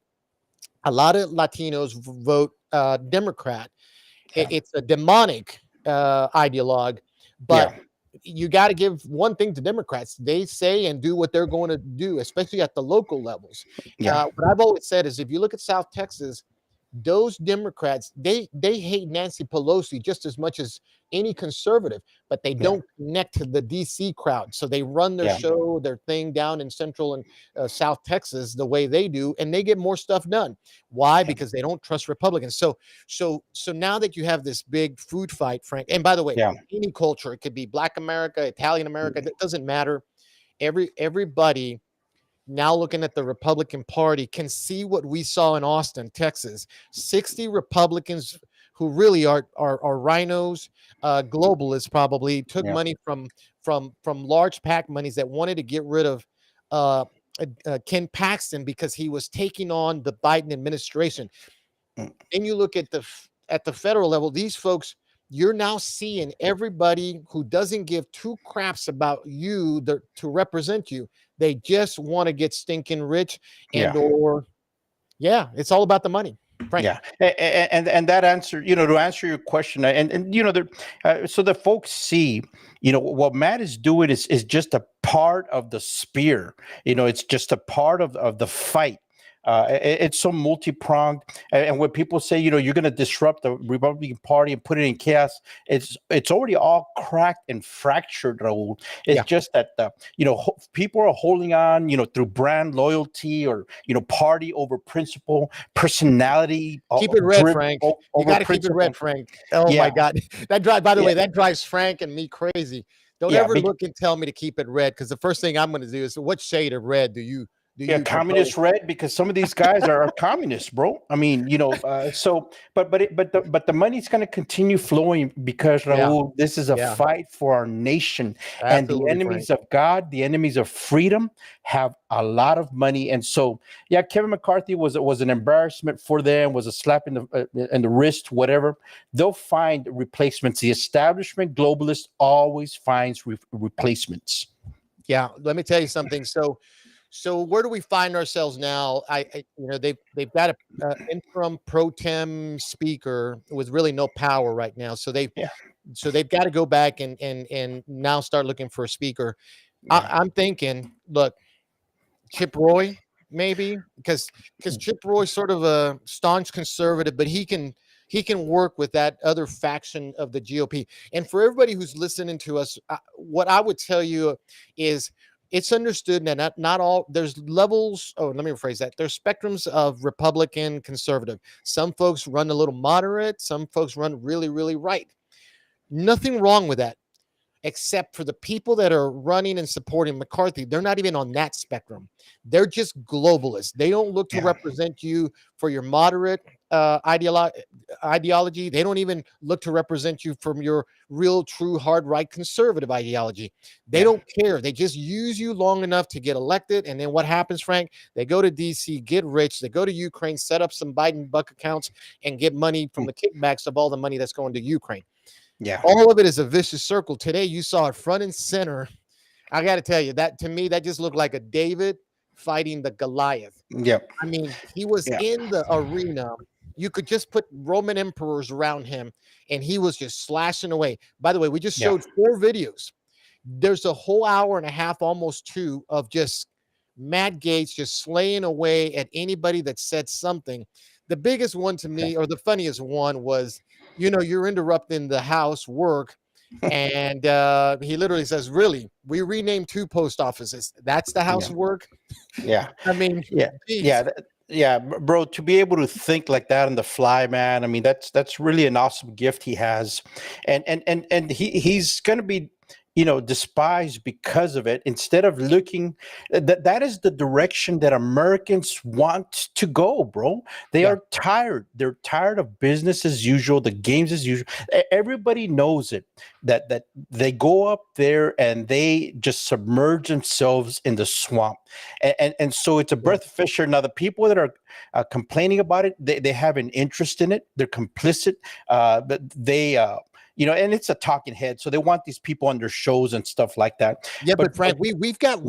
A lot of Latinos vote Democrat. It's a demonic ideologue, but you got to give one thing to Democrats. They say and do what they're going to do, especially at the local levels. What I've always said is, if you look at South Texas, those Democrats, they hate Nancy Pelosi just as much as any conservative, but they don't connect to the DC crowd. So they run their show, their thing down in Central and South Texas the way they do, and they get more stuff done. Why? Because they don't trust Republicans. So now that you have this big food fight, Frank, and by the way, any culture, it could be Black America, Italian America, it doesn't matter. Everybody now looking at the Republican Party can see what we saw in Austin, Texas. 60 Republicans who really are rhinos, globalists, probably took money from large PAC monies that wanted to get rid of Ken Paxton because he was taking on the Biden administration. And you look at the federal level, these folks, you're now seeing everybody who doesn't give two craps about you to represent you. They just want to get stinking rich, it's all about the money. Frank. And that answer, to answer your question, so the folks see, what Matt is doing is just a part of the spear. It's just a part of the fight. It's so multi-pronged, and when people say, you're going to disrupt the Republican Party and put it in chaos, it's already all cracked and fractured, Raul. It's just that people are holding on, through brand loyalty or party over principle, personality. Keep it red, Frank. You got to keep it red, Frank. Oh my God, that drives. By the way, that drives Frank and me crazy. Don't ever look and tell me to keep it red, because the first thing I'm going to do is, what shade of red do you? Communist red, because some of these guys are communists, bro. I mean, but the money's going to continue flowing because, Raul, this is a fight for our nation. Absolutely, and the enemies of God, the enemies of freedom, have a lot of money. And so, Kevin McCarthy was an embarrassment for them, was a slap in the wrist, whatever. They'll find replacements. The establishment globalist always finds replacements. Yeah, let me tell you something. So where do we find ourselves now? They've got a interim pro tem speaker with really no power right now. So they've got to go back and now start looking for a speaker. I'm thinking, look, Chip Roy, maybe, because Chip Roy's sort of a staunch conservative, but he can work with that other faction of the GOP. And for everybody who's listening to us, what I would tell you is, it's understood that not all, there's levels. Oh, let me rephrase that. There's spectrums of Republican, conservative. Some folks run a little moderate. Some folks run really, really right. Nothing wrong with that, except for the people that are running and supporting McCarthy. They're not even on that spectrum. They're just globalists. They don't look to represent you for your moderate ideology. They don't even look to represent you from your real, true, hard right conservative ideology. They don't care. They just use you long enough to get elected. And then what happens, Frank? They go to DC, get rich. They go to Ukraine, set up some Biden buck accounts, and get money from the kickbacks of all the money that's going to Ukraine. All of it is a vicious circle. Today, you saw it front and center. I got to tell you, that to me, that just looked like a David fighting the Goliath. I mean, he was in the arena. You could just put Roman emperors around him, and he was just slashing away. By the way, we just showed 4 videos. There's a whole hour and a half, almost 2, of just Matt Gaetz just slaying away at anybody that said something. The biggest one to me, or the funniest one, was, you're interrupting the House work. And he literally says, really, we renamed 2 post offices. That's the House work. I mean, bro, to be able to think like that on the fly, man. I mean, that's really an awesome gift he has. And he's going to be, despised because of it. Instead of looking, that is the direction that Americans want to go, bro. They are tired. They're tired of business as usual, the games as usual. Everybody knows it, that they go up there and they just submerge themselves in the swamp. And so it's a breath of fresh air. Now, the people that are complaining about it, they have an interest in it. They're complicit. But they and it's a talking head, so they want these people on their shows and stuff like that. But Frank, we've got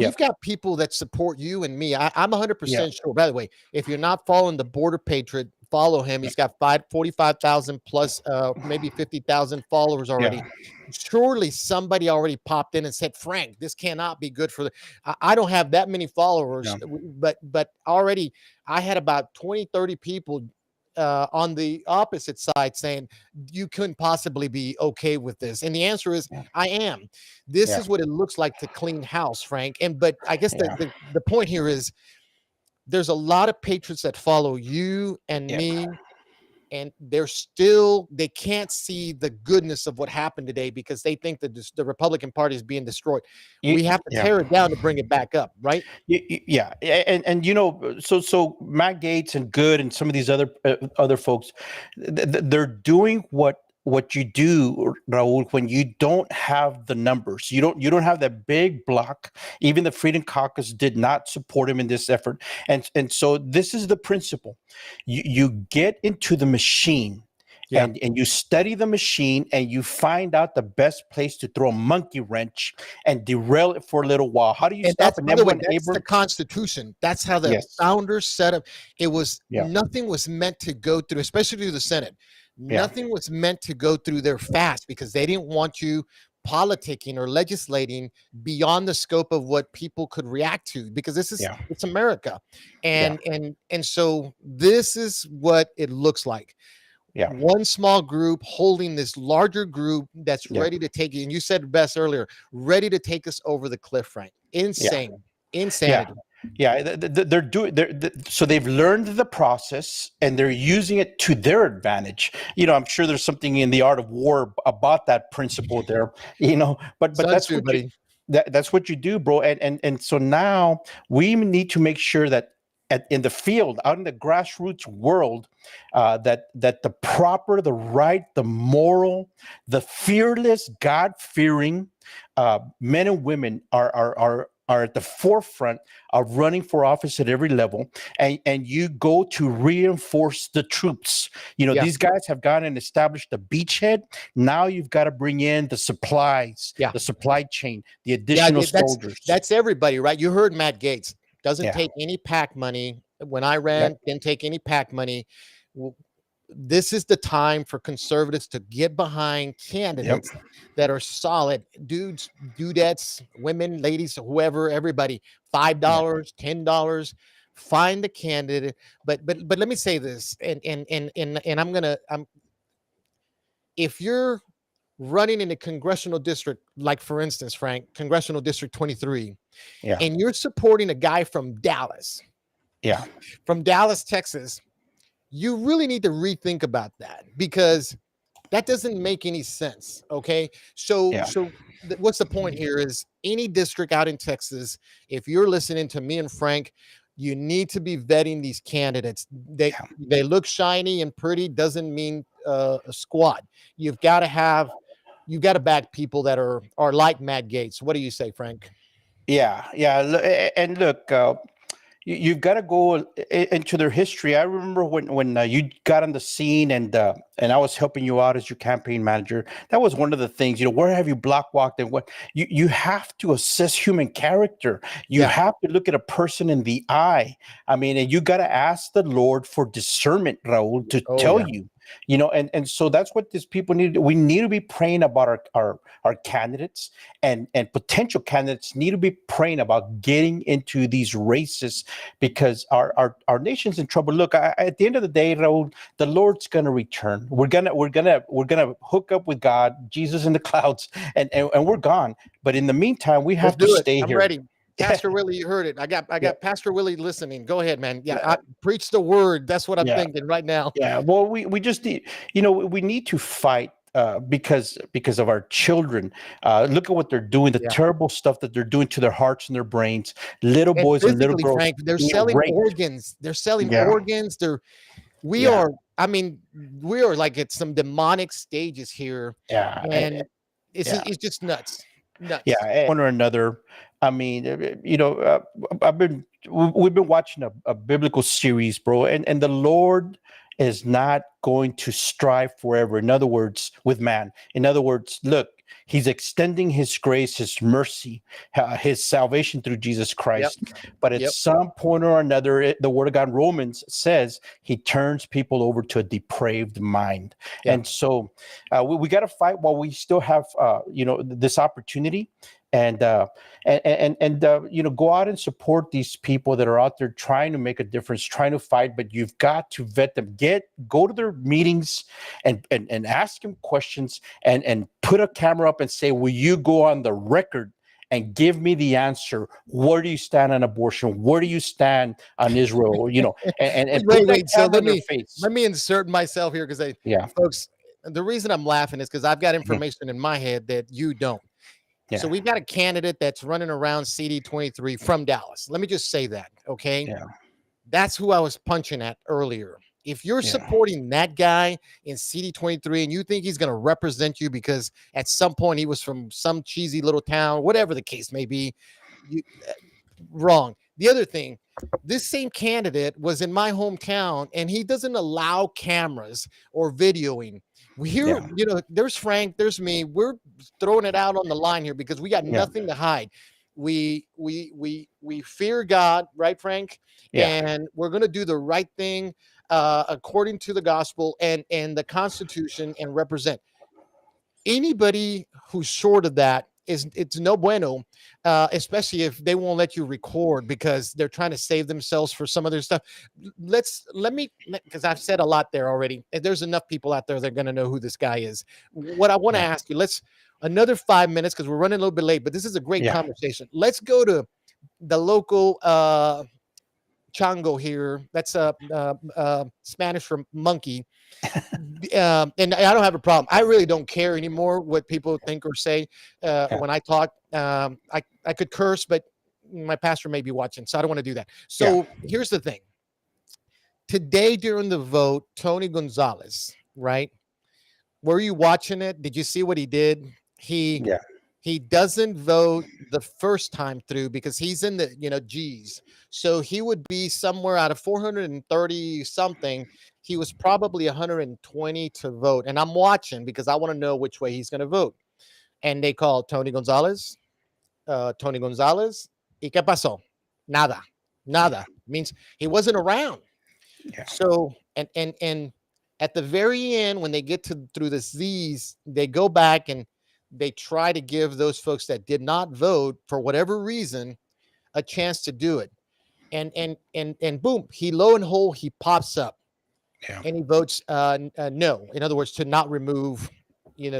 people that support you and me. I'm 100% sure. By the way, if you're not following the Border Patriot, follow him. He's got 45,000 plus, maybe 50,000 followers already. Surely somebody already popped in and said, Frank, this cannot be good for the. I don't have that many followers, but already I had about 20, 30 people on the opposite side saying you couldn't possibly be okay with this. And the answer is I am. This is what it looks like to clean house, Frank. But I guess the point here is there's a lot of patriots that follow you and me, and they can't see the goodness of what happened today because they think that the Republican Party is being destroyed. We have to tear it down to bring it back up, right? And so Matt Gaetz and Good and some of these other folks, they're doing what you do, Raul, when you don't have the numbers. You don't have that big block. Even the Freedom Caucus did not support him in this effort. And so this is the principle. You get into the machine and you study the machine and you find out the best place to throw a monkey wrench and derail it for a little while. How do you stop it? That's the Constitution. That's how the founders set up. It was nothing was meant to go through, especially through the Senate. Nothing was meant to go through there fast because they didn't want you politicking or legislating beyond the scope of what people could react to, because it's America. And so this is what it looks like. One small group holding this larger group that's ready to take it. And you said best earlier, ready to take us over the cliff, Frank. Insane. Insanity. They're doing. So they've learned the process and they're using it to their advantage. I'm sure there's something in the art of war about that principle there. But that's what that's what you do, bro. And so now we need to make sure that in the field, out in the grassroots world, that the proper, the right, the moral, the fearless, God-fearing men and women are at the forefront of running for office at every level, and you go to reinforce the troops. These guys have gone and established the beachhead. Now you've got to bring in the supplies, the supply chain, the additional soldiers. That's everybody, right? You heard Matt Gaetz. Doesn't take any PAC money. When I ran, didn't take any PAC money. This is the time for conservatives to get behind candidates that are solid. Dudes, dudettes, women, ladies, whoever, everybody, $5, $10. Find the candidate. But let me say this, and if you're running in a congressional district, like for instance, Frank, Congressional District 23, and you're supporting a guy from Dallas, from Dallas, Texas, you really need to rethink about that, because that doesn't make any sense. Okay. So what's the point here is any district out in Texas, if you're listening to me and Frank, you need to be vetting these candidates. They look shiny and pretty, doesn't mean a squat. You've got to back people that are like Matt Gaetz. What do you say, Frank? And look, you've got to go into their history. I remember when you got on the scene and I was helping you out as your campaign manager. That was one of the things, where have you block walked and what you have to assess human character. You have to look at a person in the eye. I mean, and you got to ask the Lord for discernment, Raul, to tell you. And so that's what these people need. We need to be praying about our candidates, and potential candidates need to be praying about getting into these races, because our nation's in trouble. Look, at the end of the day, Raul, the Lord's going to return. We're gonna hook up with God, Jesus in the clouds, and we're gone. But in the meantime, we have to stay here. I'm ready. Pastor Willie, you heard it. I got Pastor Willie listening. Go ahead, man. I preach the word. That's what I'm thinking right now. Well, we just need, we need to fight because of our children. Look at what they're doing, the terrible stuff that they're doing to their hearts and their brains. Little boys and little girls. Frank, they're selling organs. They're selling organs. We are like at some demonic stages here. And it's just nuts. One or another. I mean, we've been watching a biblical series, bro, and the Lord is not going to strive forever. In other words, with man. In other words, look, he's extending his grace, his mercy, his salvation through Jesus Christ. But at some point or another, the word of God in Romans says he turns people over to a depraved mind. And so we got to fight while we still have, this opportunity. And go out and support these people that are out there trying to make a difference, trying to fight. But you've got to vet them. Go to their meetings and ask them questions and put a camera up and say, will you go on the record and give me the answer? Where do you stand on abortion? Where do you stand on Israel? And wait. So let me insert myself here, because folks, the reason I'm laughing is because I've got information in my head that you don't. So we've got a candidate that's running around CD23 from Dallas. Let me just say that, okay? That's who I was punching at earlier. If you're supporting that guy in CD23 and you think he's going to represent you because at some point he was from some cheesy little town, whatever the case may be, wrong. The other thing, this same candidate was in my hometown and he doesn't allow cameras or videoing. Here, there's Frank, there's me. We're throwing it out on the line here because we got nothing to hide. We fear God, right, Frank? And we're going to do the right thing according to the gospel and the Constitution and represent. anybody who's short of that it's no bueno, especially if they won't let you record because they're trying to save themselves for some other stuff. Let me, because I've said a lot there already. And there's enough people out there that are going to know who this guy is. What I want to Yeah. ask you, let's another 5 minutes because we're running a little bit late, but this is a great Yeah. conversation. Let's go to the local chango here. That's Spanish for monkey. And I don't have a problem. I really don't care anymore what people think or say Yeah. when I talk. I could curse, but my pastor may be watching, so I don't want to do that. So here's the thing. Today during the vote, Tony Gonzalez, right? Were you watching it? Did you see what he did? Yeah. He doesn't vote the first time through because he's in the, G's. So he would be somewhere out of 430 something. He was probably 120 to vote. And I'm watching because I want to know which way he's going to vote. And they call Tony Gonzalez. Tony Gonzalez. ¿Y qué pasó? Nada. Nada. Means he wasn't around. Yeah. So, and at the very end, when they get through the Z's, they go back and they try to give those folks that did not vote for whatever reason a chance to do it. And boom, lo and behold, he pops up and he votes no. In other words, to not remove,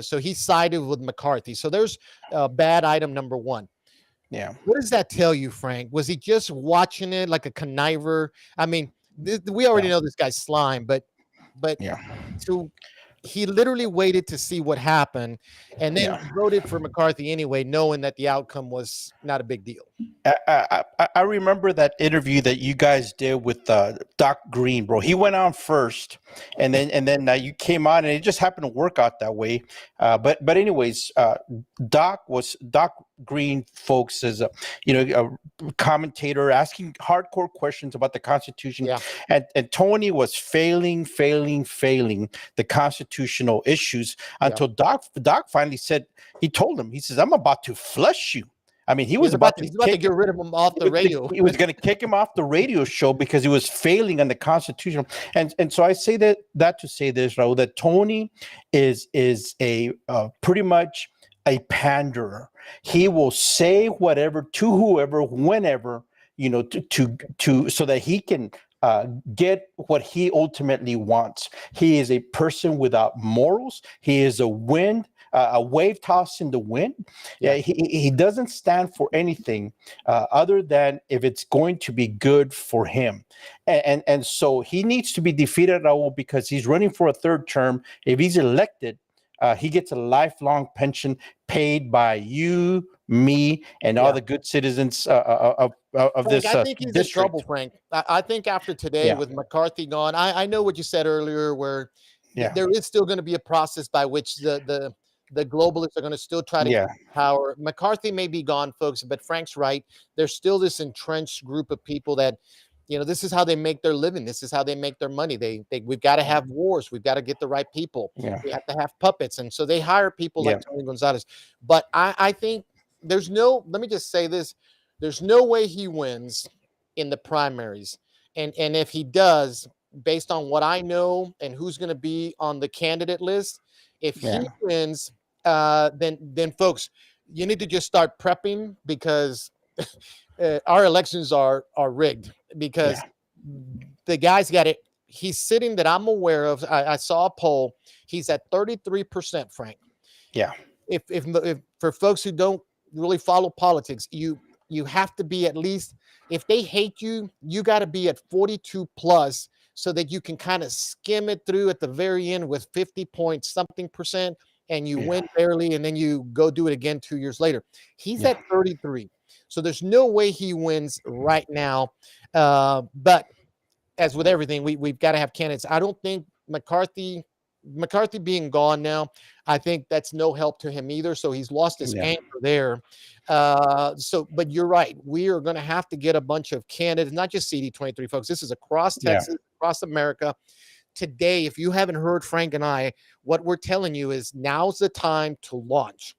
so he sided with McCarthy. So there's bad item number one. Yeah. What does that tell you, Frank? Was he just watching it like a conniver? I mean, we already know this guy's slime, but so he literally waited to see what happened and then voted for McCarthy anyway, knowing that the outcome was not a big deal. I remember that interview that you guys did with Doc Green, bro. He went on first, and then you came on, and it just happened to work out that way. But anyways, Doc Green, folks, is a commentator asking hardcore questions about the Constitution, and Tony was failing the constitutional issues until Doc finally said, he told him, he says, "I'm about to flush you." I mean, he's about to get rid of him off the radio. He was going to kick him off the radio show because he was failing on the Constitution. And so I say that to say this, Raul, that Tony is a pretty much a panderer. He will say whatever to whoever, whenever, to so that he can get what he ultimately wants. He is a person without morals. He is a wave toss in the wind. Yeah, he doesn't stand for anything other than if it's going to be good for him. And so he needs to be defeated, Raul, because he's running for a third term. If he's elected, he gets a lifelong pension paid by you, me, and all the good citizens of Frank, this I think he's district. in trouble, Frank. I think after today with McCarthy gone, I know what you said earlier, where there is still going to be a process by which the globalists are going to still try to get power. McCarthy may be gone, folks, but Frank's right. There's still this entrenched group of people that, this is how they make their living. This is how they make their money. We've got to have wars. We've got to get the right people. We have to have puppets. And so they hire people like Tony Gonzalez. But I think let me just say this. There's no way he wins in the primaries. And if he does, based on what I know and who's going to be on the candidate list, if he wins, then folks, you need to just start prepping because our elections are rigged because the guy's got it. He's sitting that I'm aware of. I saw a poll. He's at 33%, Frank. Yeah. If for folks who don't really follow politics, you have to be at least, if they hate you, you got to be at 42 plus so that you can kind of skim it through at the very end with 50 point something percent and you win barely and then you go do it again 2 years later. He's at 33. So there's no way he wins right now. But as with everything, we've got to have candidates. I don't think McCarthy being gone now, I think that's no help to him either. So he's lost his anchor there. But you're right. We are going to have to get a bunch of candidates, not just CD23 folks. This is across Texas, across America. Today, if you haven't heard Frank and I, what we're telling you is now's the time to launch.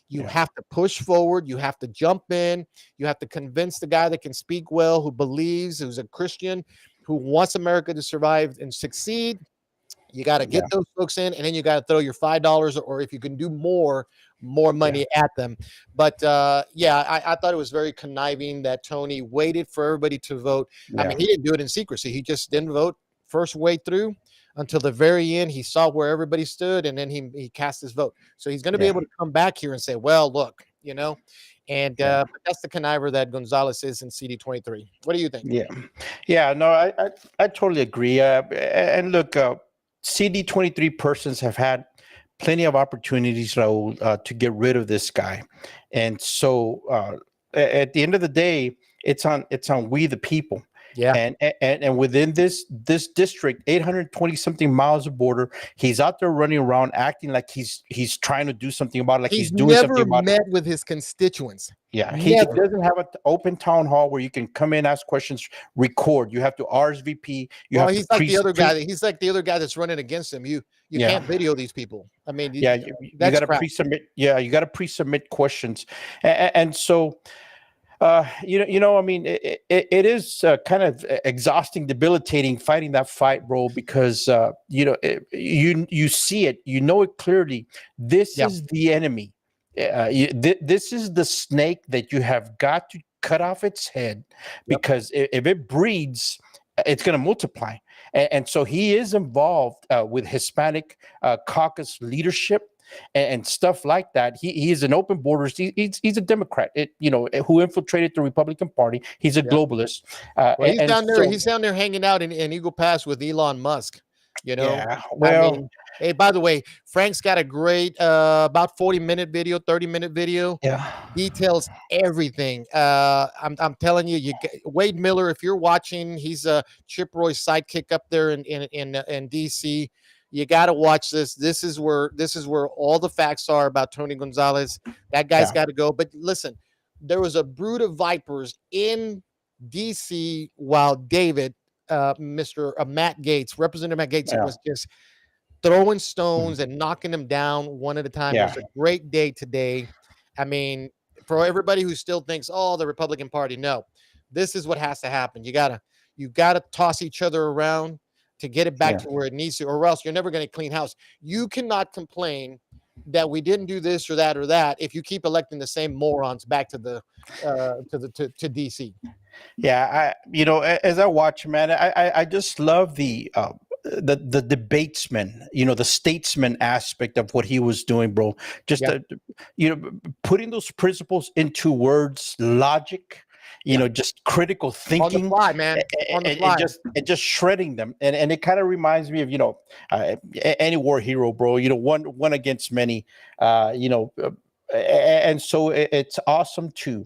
You have to push forward. You have to jump in. You have to convince the guy that can speak well, who believes, who's a Christian, who wants America to survive and succeed. You got to get those folks in, and then you got to throw your $5, or if you can do more money at them. But yeah, I thought it was very conniving that Tony waited for everybody to vote. I mean, he didn't do it in secrecy. He just didn't vote first way through until the very end. He saw where everybody stood, and then he cast his vote. So he's going to be able to come back here and say, well, look, you know, and but that's the conniver that Gonzalez is in CD23. What do you think? Yeah, no, I totally agree. And look, CD23 persons have had plenty of opportunities, Raul, to get rid of this guy, and so at the end of the day, it's on we the people. Yeah. And within this district, 820 something miles of border, he's out there running around acting like he's trying to do something about it, like he's doing something about it. Never met with his constituents. Yeah, he doesn't have an open town hall where you can come in, ask questions, record. You have to RSVP. He's like the other guy. He's like the other guy that's running against him. You can't video these people. I mean, you got to pre-submit. Yeah, you got to pre-submit questions, and so. I mean, it is kind of exhausting, debilitating fighting that fight, bro, because, you see it, you know it clearly. This is the enemy. This is the snake that you have got to cut off its head, because if it breeds, it's going to multiply. And so he is involved with Hispanic caucus leadership. And stuff like that. He is an open borders. He's a Democrat, who infiltrated the Republican Party. He's a globalist. He's down there. He's down there hanging out in Eagle Pass with Elon Musk. Yeah. Well, I mean, hey, by the way, Frank's got a great about 40-minute video, 30-minute video. Yeah. Details everything. I'm telling you, Wade Miller, if you're watching, he's a Chip Roy's sidekick up there in DC. You got to watch this. This is where all the facts are about Tony Gonzalez. That guy's got to go. But listen, there was a brood of vipers in DC while David, Mr. Matt Gaetz, Representative Matt Gaetz, was just throwing stones and knocking them down one at a time. It was a great day today. I mean, for everybody who still thinks, the Republican Party, no, this is what has to happen. You gotta toss each other around to get it back to where it needs to, or else you're never going to clean house. You cannot complain that we didn't do this or that if you keep electing the same morons back to the to DC. Yeah, as I watch, man, I just love the debatesman, the statesman aspect of what he was doing, bro. Just putting those principles into words, logic. Just critical thinking on the fly, man. On the fly. And just shredding them, and it kind of reminds me of any war hero, bro. One against many. And so it's awesome to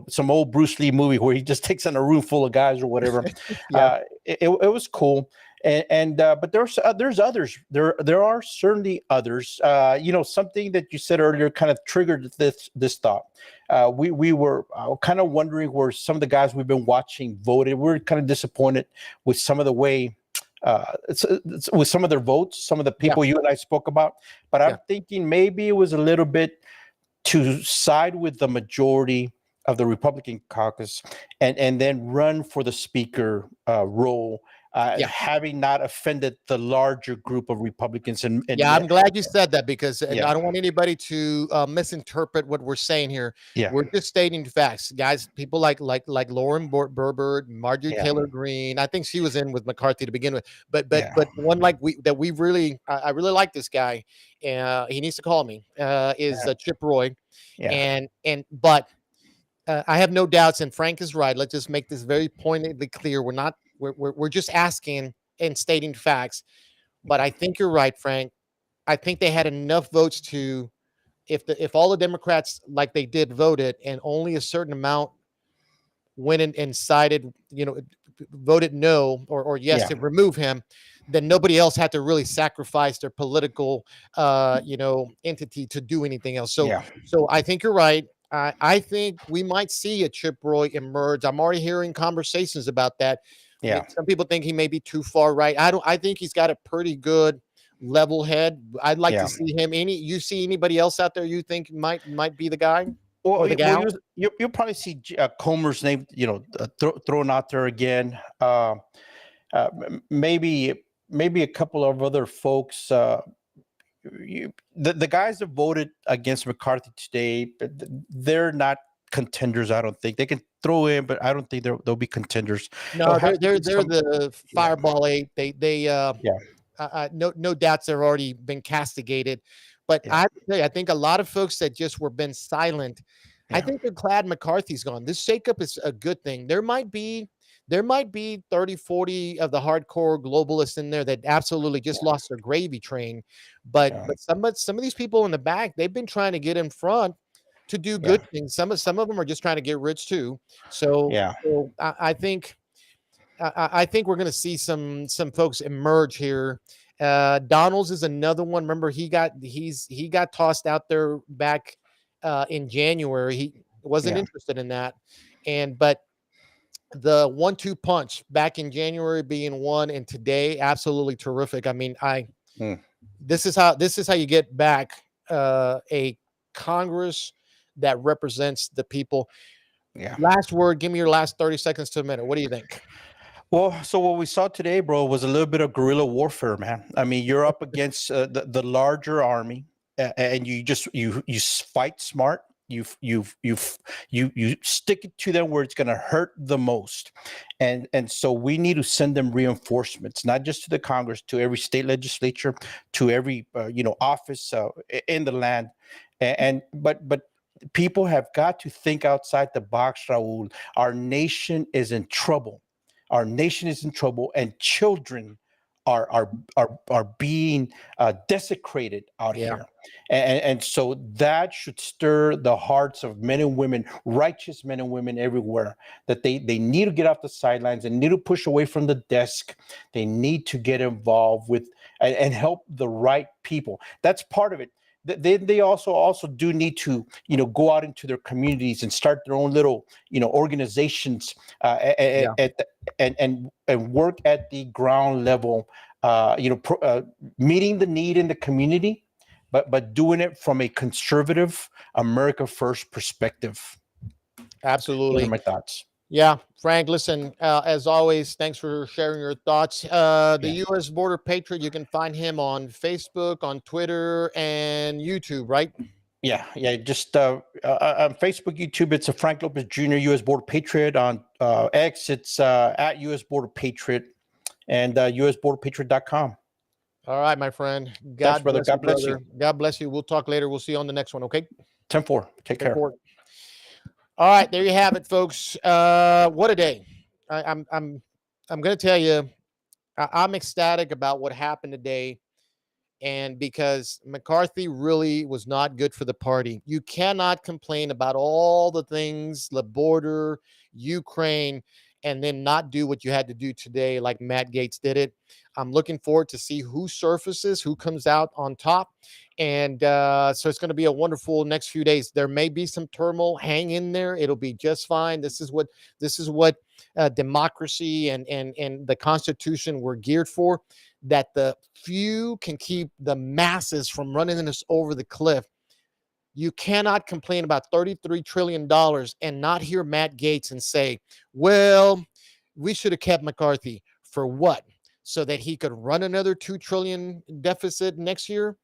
some old Bruce Lee movie where he just takes on a room full of guys or whatever. It was cool. But there's others. There are certainly others. Something that you said earlier kind of triggered this thought. We were kind of wondering where some of the guys we've been watching voted. We're kind of disappointed with some of the way, with some of their votes, some of the people you and I spoke about. But I'm thinking maybe it was a little bit to side with the majority of the Republican caucus and then run for the speaker role. Having not offended the larger group of Republicans. And I'm glad you said that, because I don't want anybody to misinterpret what we're saying here. We're just stating facts, guys. People like Lauren Boebert, Marjorie Taylor Greene. I think she was in with McCarthy to begin with, but one I really like this guy. He needs to call me. Is Chip Roy, but I have no doubts, and Frank is right. Let's just make this very pointedly clear. We're just asking and stating facts, but I think you're right, Frank. I think they had enough votes to, if all the Democrats like they did voted, and only a certain amount went and sided, voted no or yes to remove him, then nobody else had to really sacrifice their political, entity to do anything else. So I think you're right. I think we might see a Chip Roy emerge. I'm already hearing conversations about that. Some people think he may be too far right. I think he's got a pretty good level head. I'd like to see him. You see anybody else out there you think might be the guy? Or the gal? You'll probably see Comer's name, thrown out there again. Maybe maybe a couple of other folks. The guys that voted against McCarthy today, they're not contenders. I don't think they can throw in, but I don't think they'll be contenders. It'll No, have to they're be some, the yeah, fireball eight. yeah, No doubts they've already been castigated. But I yeah, have to tell you, I think a lot of folks that just were been silent, I yeah, think they're glad McCarthy's gone. This shakeup is a good thing. There might be 30, 40 of the hardcore globalists in there that absolutely just lost their gravy train. But yeah, but some of these people in the back, they've been trying to get in front to do yeah, good things. Some of them are just trying to get rich too. So, yeah, so I think I think we're going to see some folks emerge here. Donalds is another one. Remember, he got tossed out there back in January. He wasn't yeah. interested in that, but the 1-2 punch back in January being one, and today absolutely terrific. I mean, Mm, this is how you get back a Congress that represents the people. yeah. Last word. Give me your last 30 seconds to a minute. What do you think? Well, so what we saw today, bro, was a little bit of guerrilla warfare, man. I mean, you're up against the larger army, and you fight smart. You stick it to them where it's going to hurt the most, and so we need to send them reinforcements, not just to the Congress, to every state legislature, to every office in the land, but people have got to think outside the box, Raul. Our nation is in trouble. Our nation is in trouble, and children are being desecrated out Yeah. here, and so that should stir the hearts of men and women, righteous men and women everywhere. That they need to get off the sidelines and need to push away from the desk. They need to get involved with and help the right people. That's part of it. They also do need to go out into their communities and start their own little organizations Yeah. and work at the ground level, meeting the need in the community, but doing it from a conservative America First perspective. Those are Absolutely. my thoughts. Yeah, Frank, listen, as always, thanks for sharing your thoughts. The Yeah. U.S. Border Patriot, you can find him on Facebook, on Twitter, and YouTube, right? Yeah. Just on Facebook, YouTube, it's a Frank Lopez Jr. U.S. Border Patriot. On X, it's at U.S. Border Patriot, and usborderpatriot.com. All right, my friend. Thanks, God brother. bless you, God bless you. brother. God bless you. We'll talk later. We'll see you on the next one, okay? 10-4. Take care. Report. All right, there you have it, folks. What a day! I'm going to tell you, I'm ecstatic about what happened today. And because McCarthy really was not good for the party. You cannot complain about all the things, the border, Ukraine, and then not do what you had to do today, like Matt Gaetz did it. I'm looking forward to see who surfaces, who comes out on top. And so it's going to be a wonderful next few days. There may be some turmoil. Hang in there. It'll be just fine. This is what democracy and the Constitution were geared for, that the few can keep the masses from running this over the cliff. You cannot complain about $33 trillion and not hear Matt Gaetz and say, well, we should have kept McCarthy. For what? So that he could run another $2 trillion deficit next year?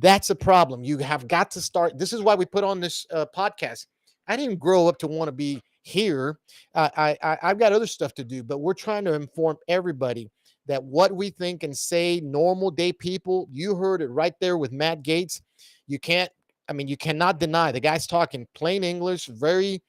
That's a problem. You have got to start. This is why we put on this podcast. I didn't grow up to want to be here. I've got other stuff to do, but we're trying to inform everybody that what we think and say, normal day people, you heard it right there with Matt Gaetz. You cannot deny the guy's talking plain English, very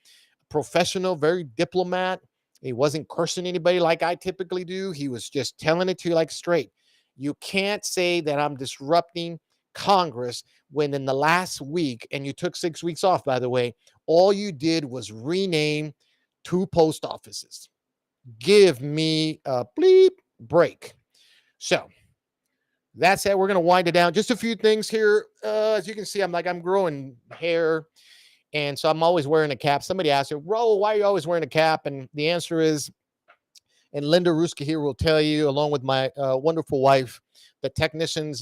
professional, very diplomat. He wasn't cursing anybody like I typically do. He was just telling it to you like straight. You can't say that I'm disrupting Congress when in the last week, and you took 6 weeks off, by the way, all you did was rename 2 post offices. Give me a bleep break. So that's it. We're going to wind it down. Just a few things here. As you can see, I'm growing hair. And so I'm always wearing a cap. Somebody asked me, Ro, why are you always wearing a cap? And the answer is, and Linda Ruska here will tell you, along with my wonderful wife, the technicians,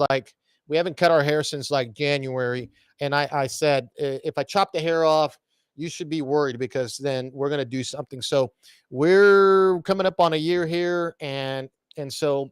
we haven't cut our hair since January. And I said, if I chop the hair off, you should be worried, because then we're going to do something. So we're coming up on a year here. And so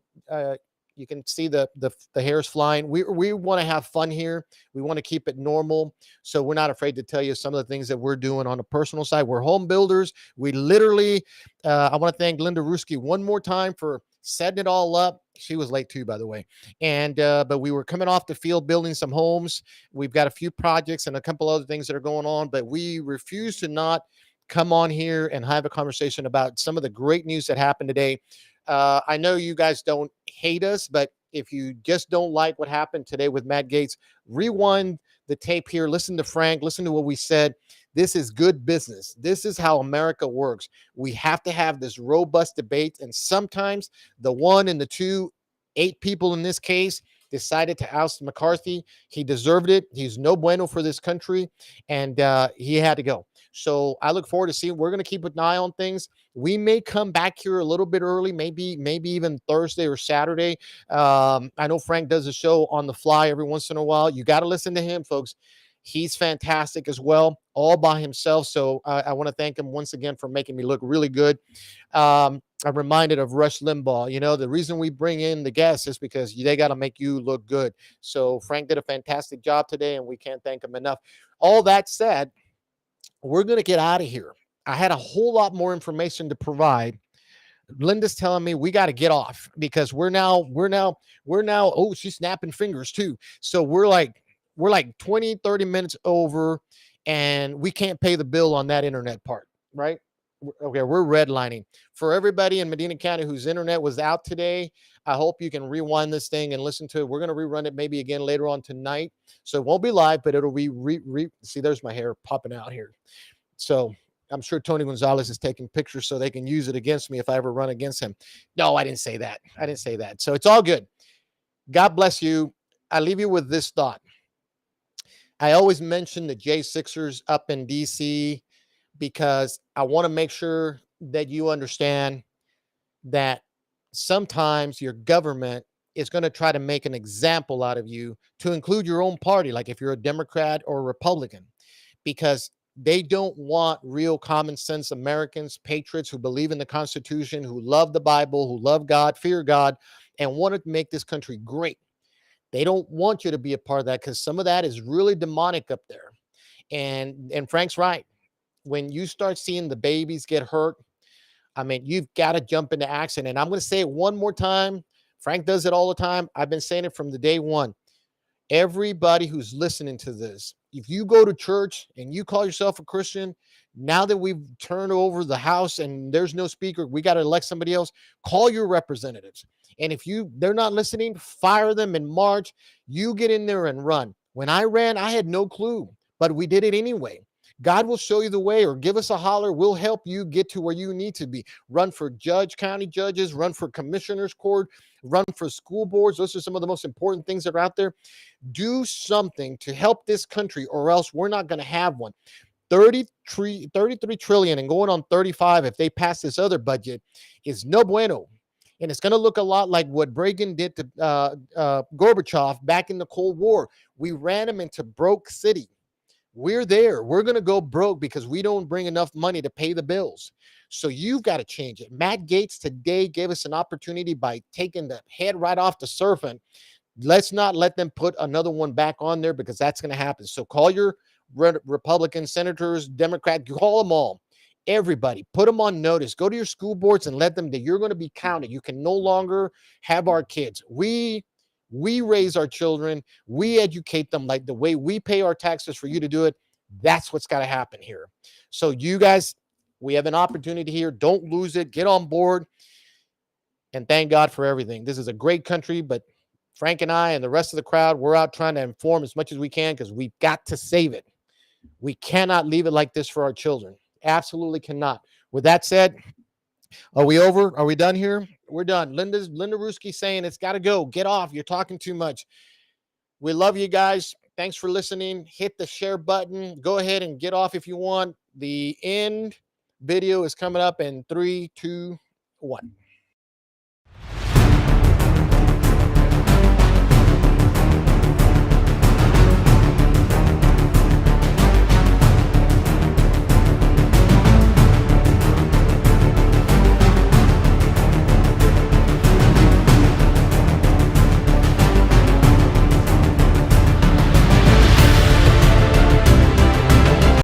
You can see the hairs flying. We want to have fun here. We want to keep it normal. So we're not afraid to tell you some of the things that we're doing on the personal side. We're home builders. We literally, I want to thank Linda Ruski one more time for setting it all up. She was late too, by the way. And but we were coming off the field building some homes. We've got a few projects and a couple other things that are going on, but we refuse to not come on here and have a conversation about some of the great news that happened today. I know you guys don't hate us, but if you just don't like what happened today with Matt Gaetz, rewind the tape here. Listen to Frank. Listen to what we said. This is good business. This is how America works. We have to have this robust debate. And sometimes the one and the two, 8 people in this case, decided to oust McCarthy. He deserved it. He's no bueno for this country, and he had to go. So I look forward to seeing. We're going to keep an eye on things. We may come back here a little bit early, maybe even Thursday or Saturday. I know Frank does a show on the fly every once in a while. You got to listen to him, folks. He's fantastic as well, all by himself. So I want to thank him once again for making me look really good. I'm reminded of Rush Limbaugh. You know, the reason we bring in the guests is because they got to make you look good. So Frank did a fantastic job today, and we can't thank him enough. All that said, we're going to get out of here. I had a whole lot more information to provide. Linda's telling me we got to get off because we're now, oh, she's snapping fingers too. So we're like 20, 30 minutes over, and we can't pay the bill on that internet part, right? Okay, we're redlining. For everybody in Medina County whose internet was out today, I hope you can rewind this thing and listen to it. We're going to rerun it maybe again later on tonight. So it won't be live, but it'll be see, there's my hair popping out here. So I'm sure Tony Gonzalez is taking pictures so they can use it against me if I ever run against him. No, I didn't say that. I didn't say that. So it's all good. God bless you. I leave you with this thought. I always mention the J6ers up in DC because I want to make sure that you understand that sometimes your government is going to try to make an example out of you to include your own party, like if you're a Democrat or a Republican, because they don't want real common sense Americans, patriots who believe in the Constitution, who love the Bible, who love God, fear God, and want to make this country great. They don't want you to be a part of that because some of that is really demonic up there. And Frank's right. When you start seeing the babies get hurt, I mean, you've got to jump into action. And I'm going to say it one more time. Frank does it all the time. I've been saying it from the day one. Everybody who's listening to this, if you go to church and you call yourself a Christian, now that we've turned over the house and there's no speaker, we got to elect somebody else, call your representatives. And if they're not listening, fire them in March. You get in there and run. When I ran, I had no clue, but we did it anyway. God will show you the way, or give us a holler. We'll help you get to where you need to be. Run for county judges, run for commissioners court, run for school boards. Those are some of the most important things that are out there. Do something to help this country, or else we're not going to have one. 33 trillion and going on 35 if they pass this other budget is no bueno. And it's going to look a lot like what Reagan did to Gorbachev back in the Cold War. We ran him into broke city. We're there. We're going to go broke because we don't bring enough money to pay the bills. So you've got to change it. Matt Gaetz today gave us an opportunity by taking the head right off the serpent. Let's not let them put another one back on there because that's going to happen. So call your Republican senators, Democrat, call them all. Everybody, put them on notice. Go to your school boards and let them that you're going to be counted. You can no longer have our kids. We raise our children. We educate them like the way we pay our taxes for you to do it. That's what's got to happen here. So you guys, we have an opportunity here. Don't lose it. Get on board. And thank God for everything. This is a great country, but Frank and I and the rest of the crowd, we're out trying to inform as much as we can because we've got to save it. We cannot leave it like this for our children. Absolutely cannot. With that said, are we over? Are we done here? We're done. Linda Ruski saying it's got to go. Get off. You're talking too much. We love you guys. Thanks for listening. Hit the share button. Go ahead and get off if you want. The end video is coming up in 3, 2, 1.